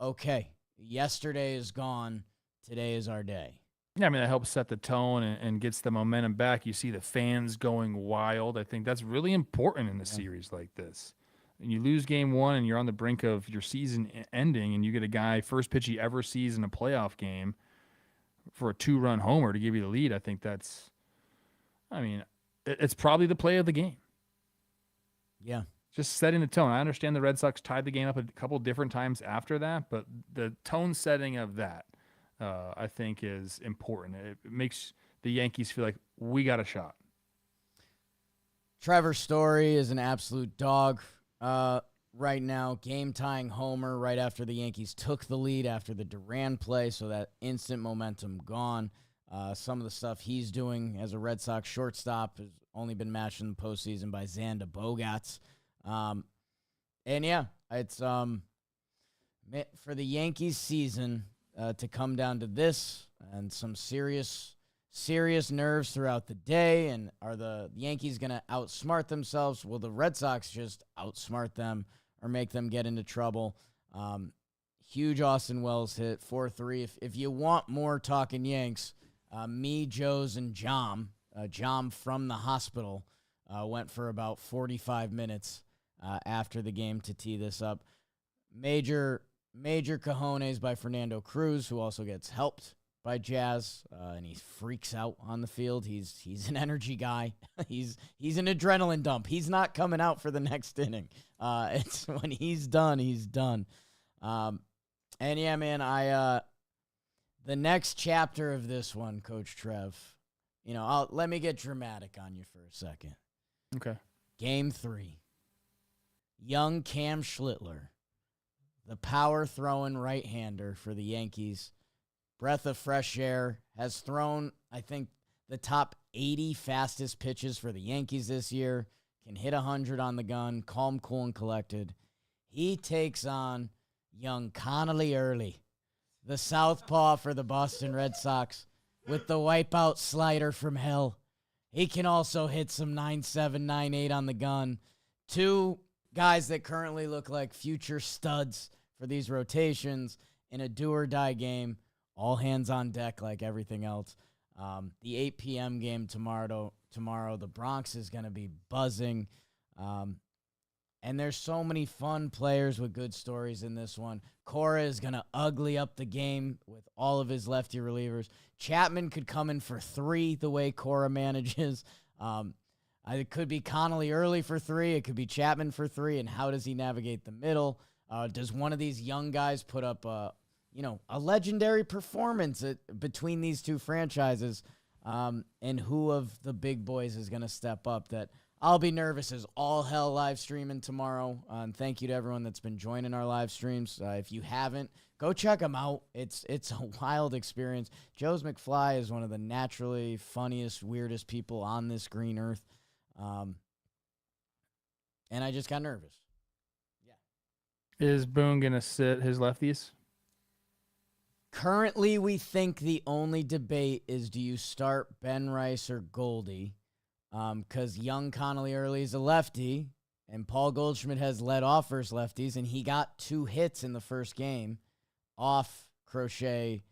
okay, yesterday is gone, today is our day. Yeah, I mean, that helps set the tone and gets the momentum back. You see the fans going wild. I think that's really important in a series like this. And you lose game one and you're on the brink of your season ending, and you get a guy, first pitch he ever sees in a playoff game, for a 2-run homer to give you the lead. I think it's probably the play of the game. Yeah. Just setting the tone. I understand the Red Sox tied the game up a couple different times after that, but the tone setting of that, I think, is important. It makes the Yankees feel like we got a shot. Trevor Story is an absolute dog right now. Game-tying homer right after the Yankees took the lead after the Duran play, so that instant momentum gone. Some of the stuff he's doing as a Red Sox shortstop has only been matched in the postseason by Xander Bogaerts. And yeah, it's for the Yankees season to come down to this and some serious nerves throughout the day. And are the Yankees going to outsmart themselves? Will the Red Sox just outsmart them or make them get into trouble? Huge Austin Wells hit, 4-3. If you want more Talkin' Yanks, me, Joe's, and Jom from the hospital went for about 45 minutes after the game to tee this up. Major major cojones by Fernando Cruz, who also gets helped by Jazz, and he freaks out on the field. He's an energy guy. he's an adrenaline dump. He's not coming out for the next inning. It's when he's done, he's done. And yeah, man, the next chapter of this one, Coach Trev, let me get dramatic on you for a second. Okay. Game 3. Young Cam Schlittler, the power-throwing right-hander for the Yankees, breath of fresh air, has thrown, I think, the top 80 fastest pitches for the Yankees this year, can hit 100 on the gun, calm, cool, and collected. He takes on young Connolly Early, the southpaw for the Boston Red Sox, with the wipeout slider from hell. He can also hit some 9.7, 9.8 on the gun. 2 guys that currently look like future studs for these rotations in a do-or-die game. All hands on deck like everything else. The 8 p.m. game tomorrow, the Bronx is going to be buzzing. And there's so many fun players with good stories in this one. Cora is going to ugly up the game with all of his lefty relievers. Chapman could come in for 3 the way Cora manages. It could be Connolly Early for 3. It could be Chapman for 3. And how does he navigate the middle? Does one of these young guys put up a legendary performance between these 2 franchises? And who of the big boys is going to step up? That I'll be nervous as all hell live streaming tomorrow. And thank you to everyone that's been joining our live streams. If you haven't, go check them out. It's a wild experience. Joe's McFly is one of the naturally funniest, weirdest people on this green earth. And I just got nervous. Yeah. Is Boone going to sit his lefties? Currently, we think the only debate is, do you start Ben Rice or Goldie? Because young Connolly Early is a lefty, and Paul Goldschmidt has led off versus lefties, and he got 2 hits in the first game off Crochet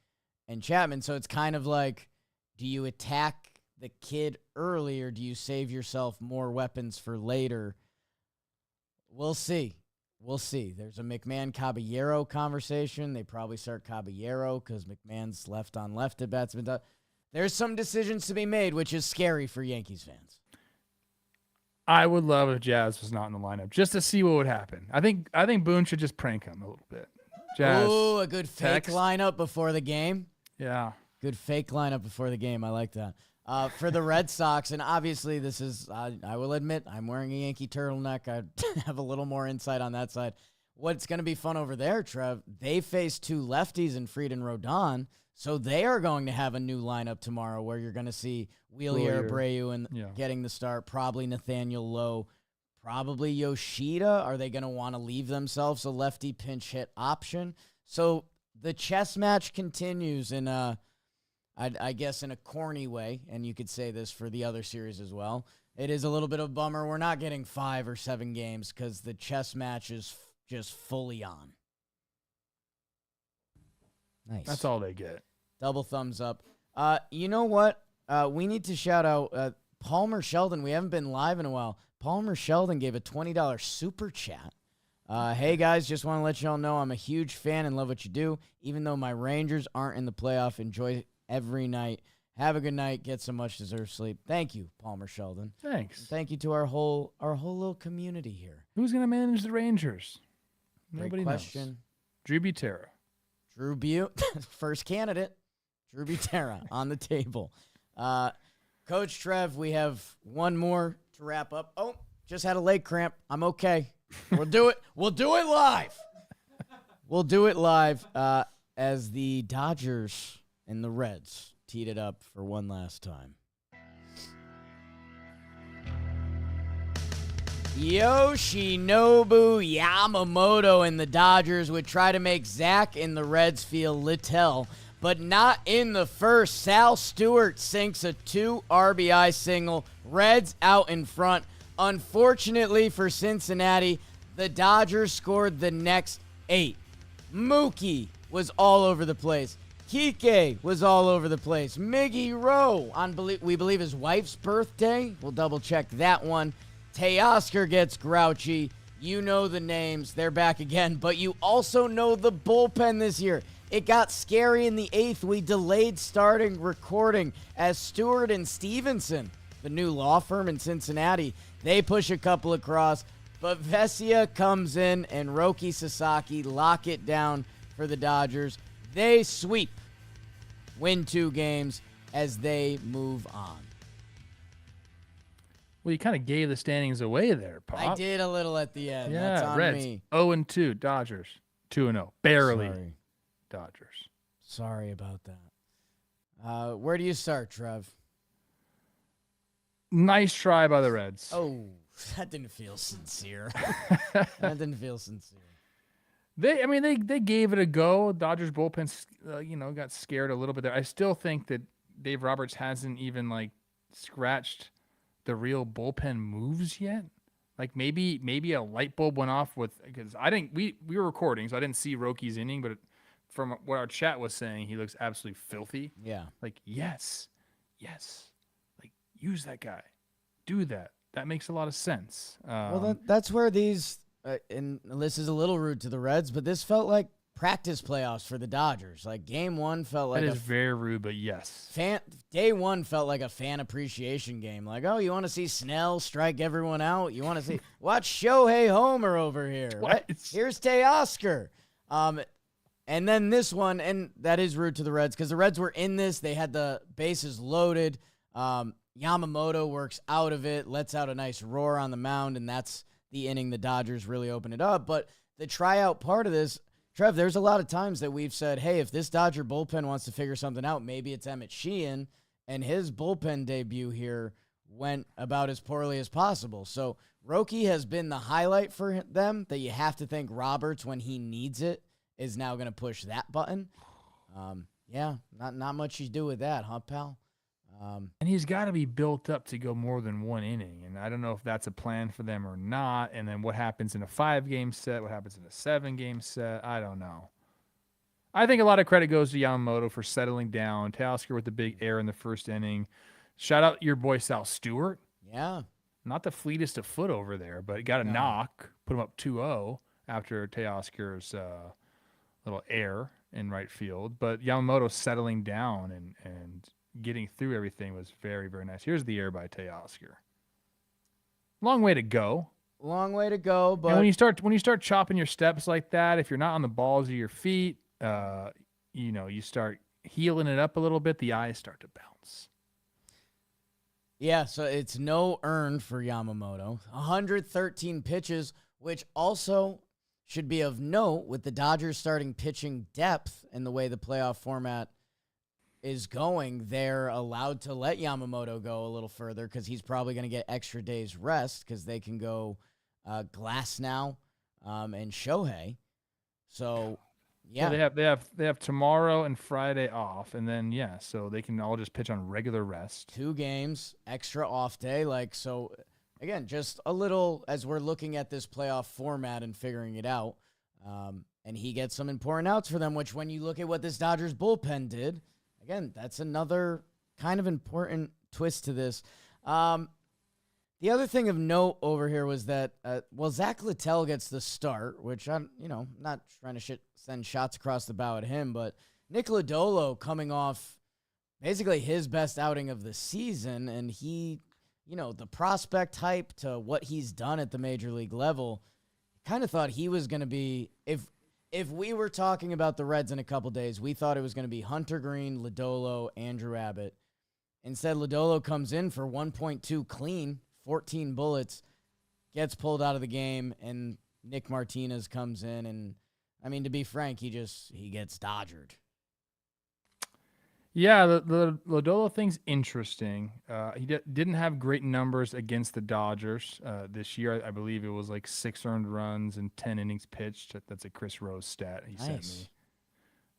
and Chapman. So it's kind of like, do you attack the kid early, or do you save yourself more weapons for later? We'll see. We'll see. There's a McMahon-Caballero conversation. They probably start Caballero because McMahon's left on left at bats. There's some decisions to be made, which is scary for Yankees fans. I would love if Jazz was not in the lineup just to see what would happen. I think Boone should just prank him a little bit. Jazz. Ooh, a good fake text. lineup before the game. Yeah. Good fake lineup before the game. I like that. For the Red Sox, and obviously this is, I will admit, I'm wearing a Yankee turtleneck. I have a little more insight on that side. What's going to be fun over there, Trev, they face 2 lefties in Fried and Rodon, so they are going to have a new lineup tomorrow where you're going to see Wheelie Abreu and getting the start, probably Nathaniel Lowe, probably Yoshida. Are they going to want to leave themselves a lefty pinch hit option? So the chess match continues in I guess in a corny way, and you could say this for the other series as well. It is a little bit of a bummer we're not getting 5 or 7 games because the chess match is just fully on. Nice. That's all they get. Double thumbs up. You know what? We need to shout out Palmer Sheldon. We haven't been live in a while. Palmer Sheldon gave a $20 super chat. Hey, guys, just want to let you all know I'm a huge fan and love what you do. Even though my Rangers aren't in the playoff, enjoy every night. Have a good night. Get some much-deserved sleep. Thank you, Palmer Sheldon. Thanks. And thank you to our whole little community here. Who's going to manage the Rangers? Nobody question. knows. Drew Butera. Drew Butte, first candidate. Drew Butera on the table. Coach Trev, we have one more to wrap up. Oh, just had a leg cramp. I'm okay. We'll do it. We'll do it live. We'll do it live as the Dodgers and the Reds teed it up for one last time. Yoshinobu Yamamoto and the Dodgers would try to make Zach and the Reds feel little, but not in the first. Sal Stewart sinks a 2 RBI single. Reds out in front. Unfortunately for Cincinnati, the Dodgers scored the next 8. Mookie was all over the place. Kike was all over the place. Miggy Rowe on we believe his wife's birthday. We'll double check that one. Teoscar gets grouchy. You know the names. They're back again. But you also know the bullpen this year. It got scary in the 8th. We delayed starting recording as Stewart and Stevenson, the new law firm in Cincinnati, they push a couple across. But Vesia comes in and Roki Sasaki lock it down for the Dodgers. They sweep, win 2 games as they move on. Well, you kind of gave the standings away there, Pop. I did a little at the end. Yeah, That's on Reds, me. 0-2, Dodgers 2-0, barely. Sorry. Dodgers. Sorry about that. Where do you start, Trev? Nice try by the Reds. Oh, that didn't feel sincere. That didn't feel sincere. They gave it a go. Dodgers bullpen, got scared a little bit there. I still think that Dave Roberts hasn't even scratched the real bullpen moves yet. Like maybe a light bulb went off because we were recording, so I didn't see Roki's inning, but from what our chat was saying, he looks absolutely filthy. Yeah. Yes. Like, use that guy. Do that. That makes a lot of sense. Well, that's where these, and this is a little rude to the Reds, but this felt like practice playoffs for the Dodgers. Like, game 1 felt like that is very rude, but yes. Day 1 felt like a fan appreciation game. Like, oh, you want to see Snell strike everyone out? You want to see watch Shohei Homer over here? Twice. Here's Teoscar. And then this one, and that is rude to the Reds because the Reds were in this. They had the bases loaded. Yamamoto works out of it, lets out a nice roar on the mound, and that's the inning the Dodgers really open it up. But the tryout part of this, Trev, there's a lot of times that we've said, hey, if this Dodger bullpen wants to figure something out, maybe it's Emmett Sheehan, and his bullpen debut here went about as poorly as possible. So Roki has been the highlight for them that you have to think Roberts, when he needs it, is now going to push that button. Not much you do with that, huh, pal? And he's got to be built up to go more than 1 inning. And I don't know if that's a plan for them or not. And then what happens in a 5-game set? What happens in a 7-game set? I don't know. I think a lot of credit goes to Yamamoto for settling down. Teoscar with the big error in the first inning. Shout out your boy Sal Stewart. Yeah. Not the fleetest of foot over there, but got a knock. Put him up 2-0 after Teoscar's little error in right field. But Yamamoto settling down and getting through everything was very, very nice. Here's the air by Teoscar. Long way to go. Long way to go, but and when you start chopping your steps like that, if you're not on the balls of your feet, you start heeling it up a little bit, the eyes start to bounce. Yeah, so it's no earned for Yamamoto. 113 pitches, which also should be of note with the Dodgers starting pitching depth and the way the playoff format is going. They're allowed to let Yamamoto go a little further because he's probably going to get extra days rest because they can go Glass now and Shohei. So, yeah. Well, they have tomorrow and Friday off, and then so they can all just pitch on regular rest. 2 games, extra off day. So again, just a little as we're looking at this playoff format and figuring it out. And he gets some important outs for them, which when you look at what this Dodgers bullpen did, again, that's another kind of important twist to this. The other thing of note over here was that, Zach Littell gets the start, which I'm not trying to send shots across the bow at him, but Nick Lodolo coming off basically his best outing of the season, and he, the prospect hype to what he's done at the major league level, kind of thought he was going to be, if we were talking about the Reds in a couple days, we thought it was going to be Hunter Green, Lodolo, Andrew Abbott. Instead, Lodolo comes in for 1.2 clean, 14 bullets, gets pulled out of the game, and Nick Martinez comes in, and, to be frank, he gets dodgered. Yeah, the Lodolo thing's interesting. He didn't have great numbers against the Dodgers this year. I believe it was 6 earned runs and 10 innings pitched. That's a Chris Rose stat he sent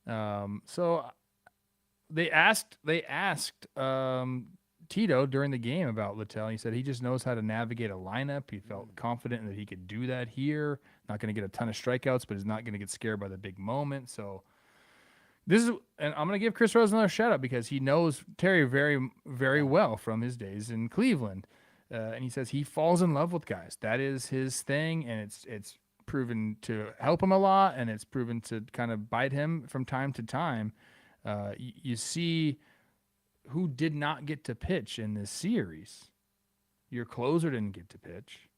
me. So they asked Tito during the game about Littell. He said he just knows how to navigate a lineup. He felt confident that he could do that here. Not going to get a ton of strikeouts, but he's not going to get scared by the big moment. So and I'm going to give Chris Rose another shout out because he knows Terry very, very well from his days in Cleveland. And he says he falls in love with guys. That is his thing, and it's proven to help him a lot, and it's proven to kind of bite him from time to time. You see who did not get to pitch in this series. Your closer didn't get to pitch.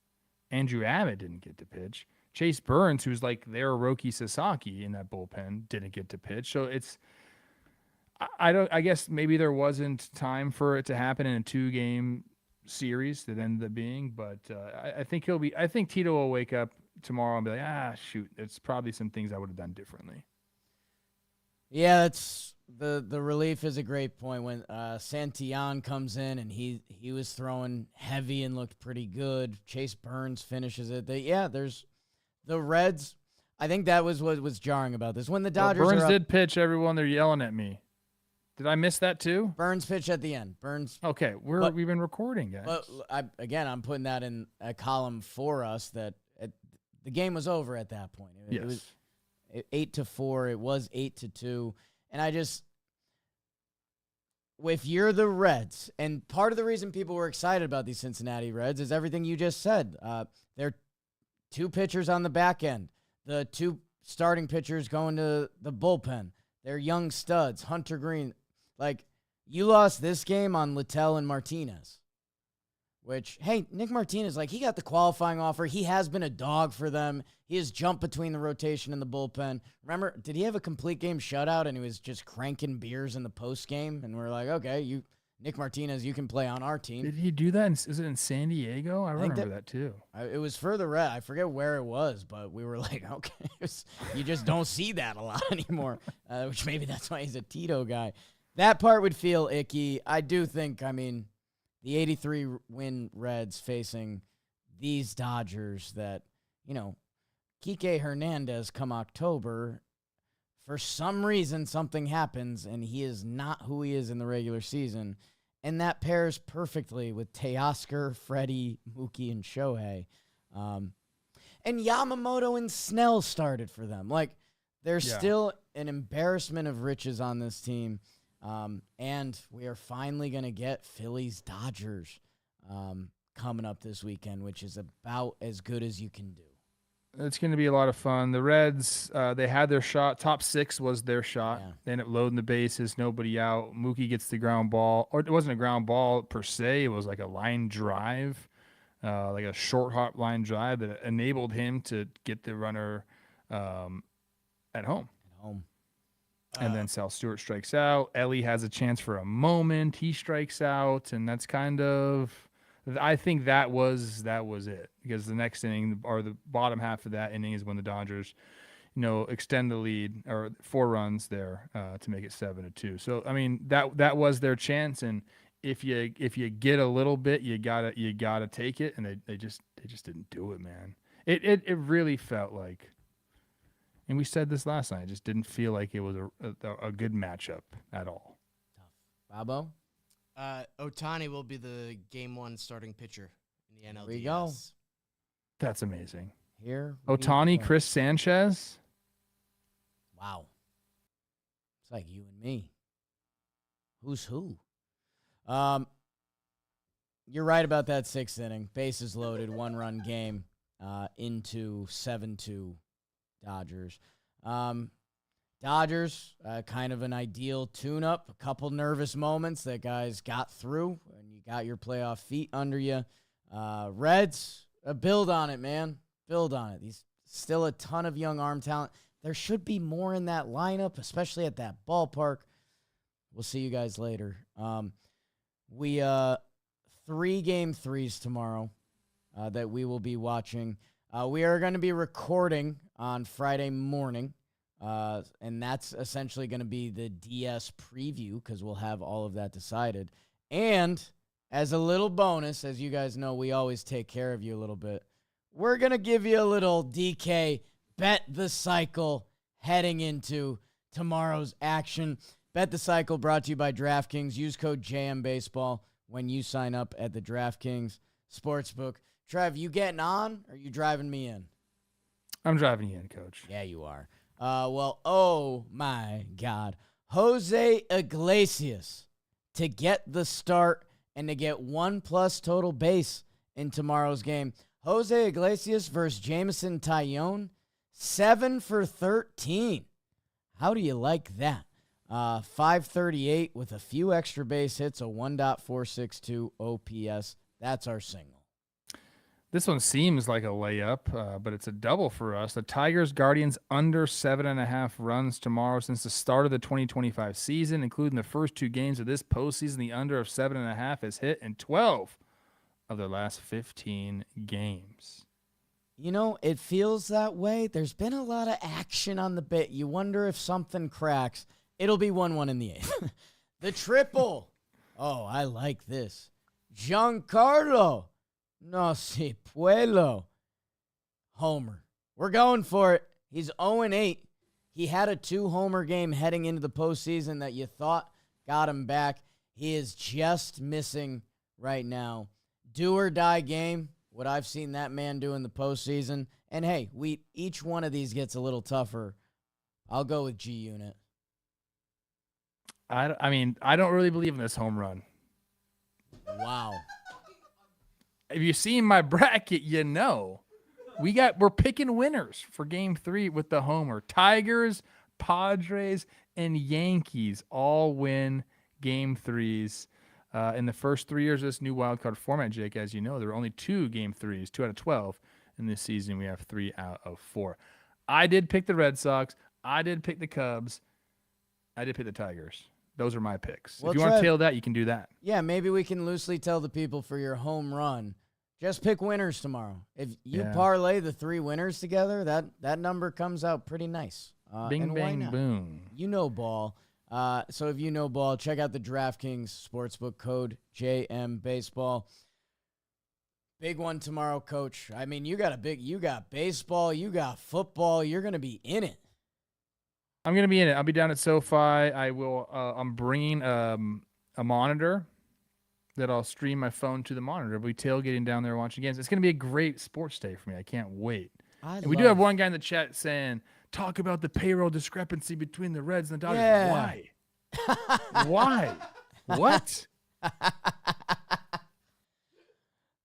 Andrew Abbott didn't get to pitch. Chase Burns, who's like their Roki Sasaki in that bullpen, didn't get to pitch. So I guess maybe there wasn't time for it to happen in a 2-game series that ended up being, but I think Tito will wake up tomorrow and be like, shoot, it's probably some things I would have done differently. Yeah, that's the relief is a great point. When Santillan comes in and he was throwing heavy and looked pretty good. Chase Burns finishes it. There's the Reds. I think that was what was jarring about this. When the Dodgers Burns did pitch, everyone, they're yelling at me. Did I miss that too? Burns pitched at the end. Okay, we've been recording, guys. But I'm putting that in a column for us that the game was over at that point. It was 8-4. It was 8-2. And if you're the Reds, and part of the reason people were excited about these Cincinnati Reds is everything you just said. They're 2 pitchers on the back end. The 2 starting pitchers going to the bullpen. They're young studs. Hunter Green. Like, you lost this game on Littell and Martinez. Which, hey, Nick Martinez, he got the qualifying offer. He has been a dog for them. He has jumped between the rotation and the bullpen. Remember, did he have a complete game shutout and he was just cranking beers in the post game? And we're like, okay, Nick Martinez, you can play on our team. Did he do that? Is it in San Diego? I remember that too. It was further red. I forget where it was, but we were like, okay, you just don't see that a lot anymore, which maybe that's why he's a Tito guy. That part would feel icky. I do think, the 83-win Reds facing these Dodgers that, Kike Hernandez come October, for some reason something happens and he is not who he is in the regular season. And that pairs perfectly with Teoscar, Freddie, Mookie, and Shohei. And Yamamoto and Snell started for them. They're still an embarrassment of riches on this team. And we are finally going to get Phillies Dodgers coming up this weekend, which is about as good as you can do. It's going to be a lot of fun. The Reds, they had their shot. Top 6 was their shot. Yeah. They ended up loading the bases, nobody out. Mookie gets the ground ball. Or it wasn't a ground ball per se. It was like a line drive, like a short hop line drive that enabled him to get the runner at home. And then Sal Stewart strikes out. Ellie has a chance for a moment. He strikes out, and that's kind of, I think that was it. Because the next inning, or the bottom half of that inning, is when the Dodgers, extend the lead, or 4 runs there to make it 7-2. So that was their chance, and if you get a little bit, you gotta take it, and they just didn't do it, man. It really felt like. And we said this last night. It just didn't feel like it was a good matchup at all. Tough. Bobo? Ohtani will be the Game 1 starting pitcher in the NLDS. Here we go. That's amazing. Here Ohtani, Chris Sanchez. Wow. It's like you and me. Who's who? You're right about that 6th inning. Bases loaded, 1-run game into 7-2. Dodgers. Dodgers, kind of an ideal tune-up. A couple nervous moments that guys got through, and you got your playoff feet under you. Reds, build on it, man. Build on it. These still a ton of young arm talent. There should be more in that lineup, especially at that ballpark. We'll see you guys later. We 3 Game 3s tomorrow that we will be watching. We are going to be recording on Friday morning, and that's essentially going to be the DS preview because we'll have all of that decided. And as a little bonus, as you guys know, we always take care of you a little bit. We're going to give you a little DK Bet the Cycle heading into tomorrow's action. Bet the Cycle brought to you by DraftKings. Use code JMBaseball when you sign up at the DraftKings Sportsbook. Trev, you getting on, or are you driving me in? I'm driving you in, Coach. Yeah, you are. Well, oh, my God. Jose Iglesias to get the start and to get 1+ total base in tomorrow's game. Jose Iglesias versus Jameson Taillon, 7 for 13. How do you like that? 538 with a few extra base hits, a 1.462 OPS. That's our single. This one seems like a layup, but it's a double for us. The Tigers Guardians under 7.5 runs tomorrow since the start of the 2025 season, including the first 2 games of this postseason. The under of 7.5 has hit in 12 of their last 15 games. You know, it feels that way. There's been a lot of action on the bit. You wonder if something cracks. It'll be 1-1 in the 8th. The triple. Oh, I like this. Giancarlo. No si puedo. Homer. We're going for it. He's 0-8. He had a 2-homer game heading into the postseason that you thought got him back. He is just missing right now. Do or die game. What I've seen that man do in the postseason. And hey, each one of these gets a little tougher. I'll go with G Unit. I mean, I don't really believe in this home run. Wow. If you see my bracket, you know. We're picking winners for game 3 with the homer. Tigers, Padres, and Yankees all win game 3s. In the first 3 years of this new wildcard format, Jake, as you know, there were only 2 game 3s, 2 out of 12. In this season, we have 3 out of 4. I did pick the Red Sox. I did pick the Cubs. I did pick the Tigers. Those are my picks. Well, if you want to tail that, you can do that. Yeah, maybe we can loosely tell the people for your home run, just pick winners tomorrow. If you parlay the 3 winners together, that number comes out pretty nice. Bing, bang, boom. You know ball. So if you know ball, check out the DraftKings Sportsbook code JMBaseball. Big one tomorrow, Coach. I mean, you got baseball, you got football. You're going to be in it. I'm going to be in it. I'll be down at SoFi. I'm bringing a monitor that I'll stream my phone to the monitor. We'll be tailgating down there watching games. It's going to be a great sports day for me. I can't wait. We do have one guy in the chat saying, talk about the payroll discrepancy between the Reds and the Dodgers. Yeah. Why? Why? What?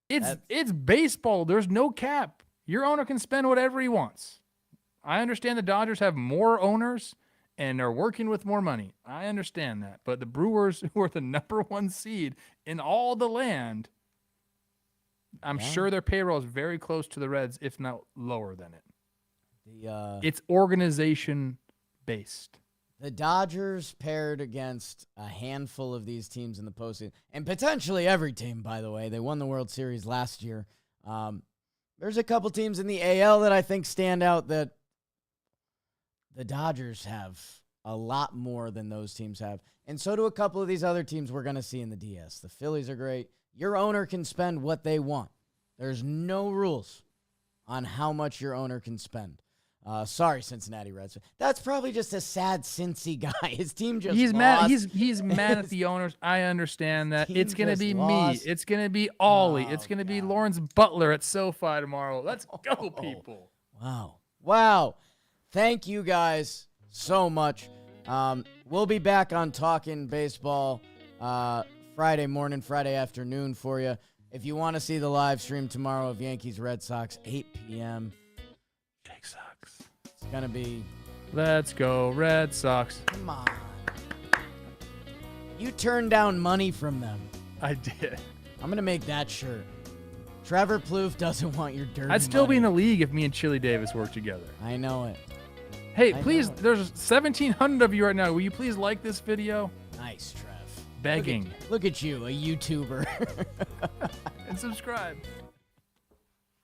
It's baseball. There's no cap. Your owner can spend whatever he wants. I understand the Dodgers have more owners and are working with more money. I understand that. But the Brewers, who are the #1 seed in all the land, I'm sure their payroll is very close to the Reds, if not lower than it. It's organization-based. The Dodgers paired against a handful of these teams in the postseason, and potentially every team, by the way. They won the World Series last year. There's a couple teams in the AL that I think stand out that the Dodgers have a lot more than those teams have. And so do a couple of these other teams we're going to see in the DS. The Phillies are great. Your owner can spend what they want. There's no rules on how much your owner can spend. Sorry, Cincinnati Reds. That's probably just a sad Cincy guy. His team just lost. Mad. He's mad at the owners. I understand that. It's going to be me. It's going to be Ollie. It's going to be Lawrence Butler at SoFi tomorrow. Let's go, people. Wow. Thank you guys so much. We'll be back on Talkin' Baseball Friday morning, Friday afternoon for you. If you want to see the live stream tomorrow of Yankees Red Sox, 8 p.m. Jake sucks. It's going to be... Let's go, Red Sox. Come on. You turned down money from them. I did. I'm going to make that shirt. Trevor Plouffe doesn't want your dirty I'd still money. be in the league if me and Chili Davis worked together. I know it. Hey, please, there's 1,700 of you right now. Will you please like this video? Nice, Trev. Begging. Look at you, a YouTuber. And subscribe.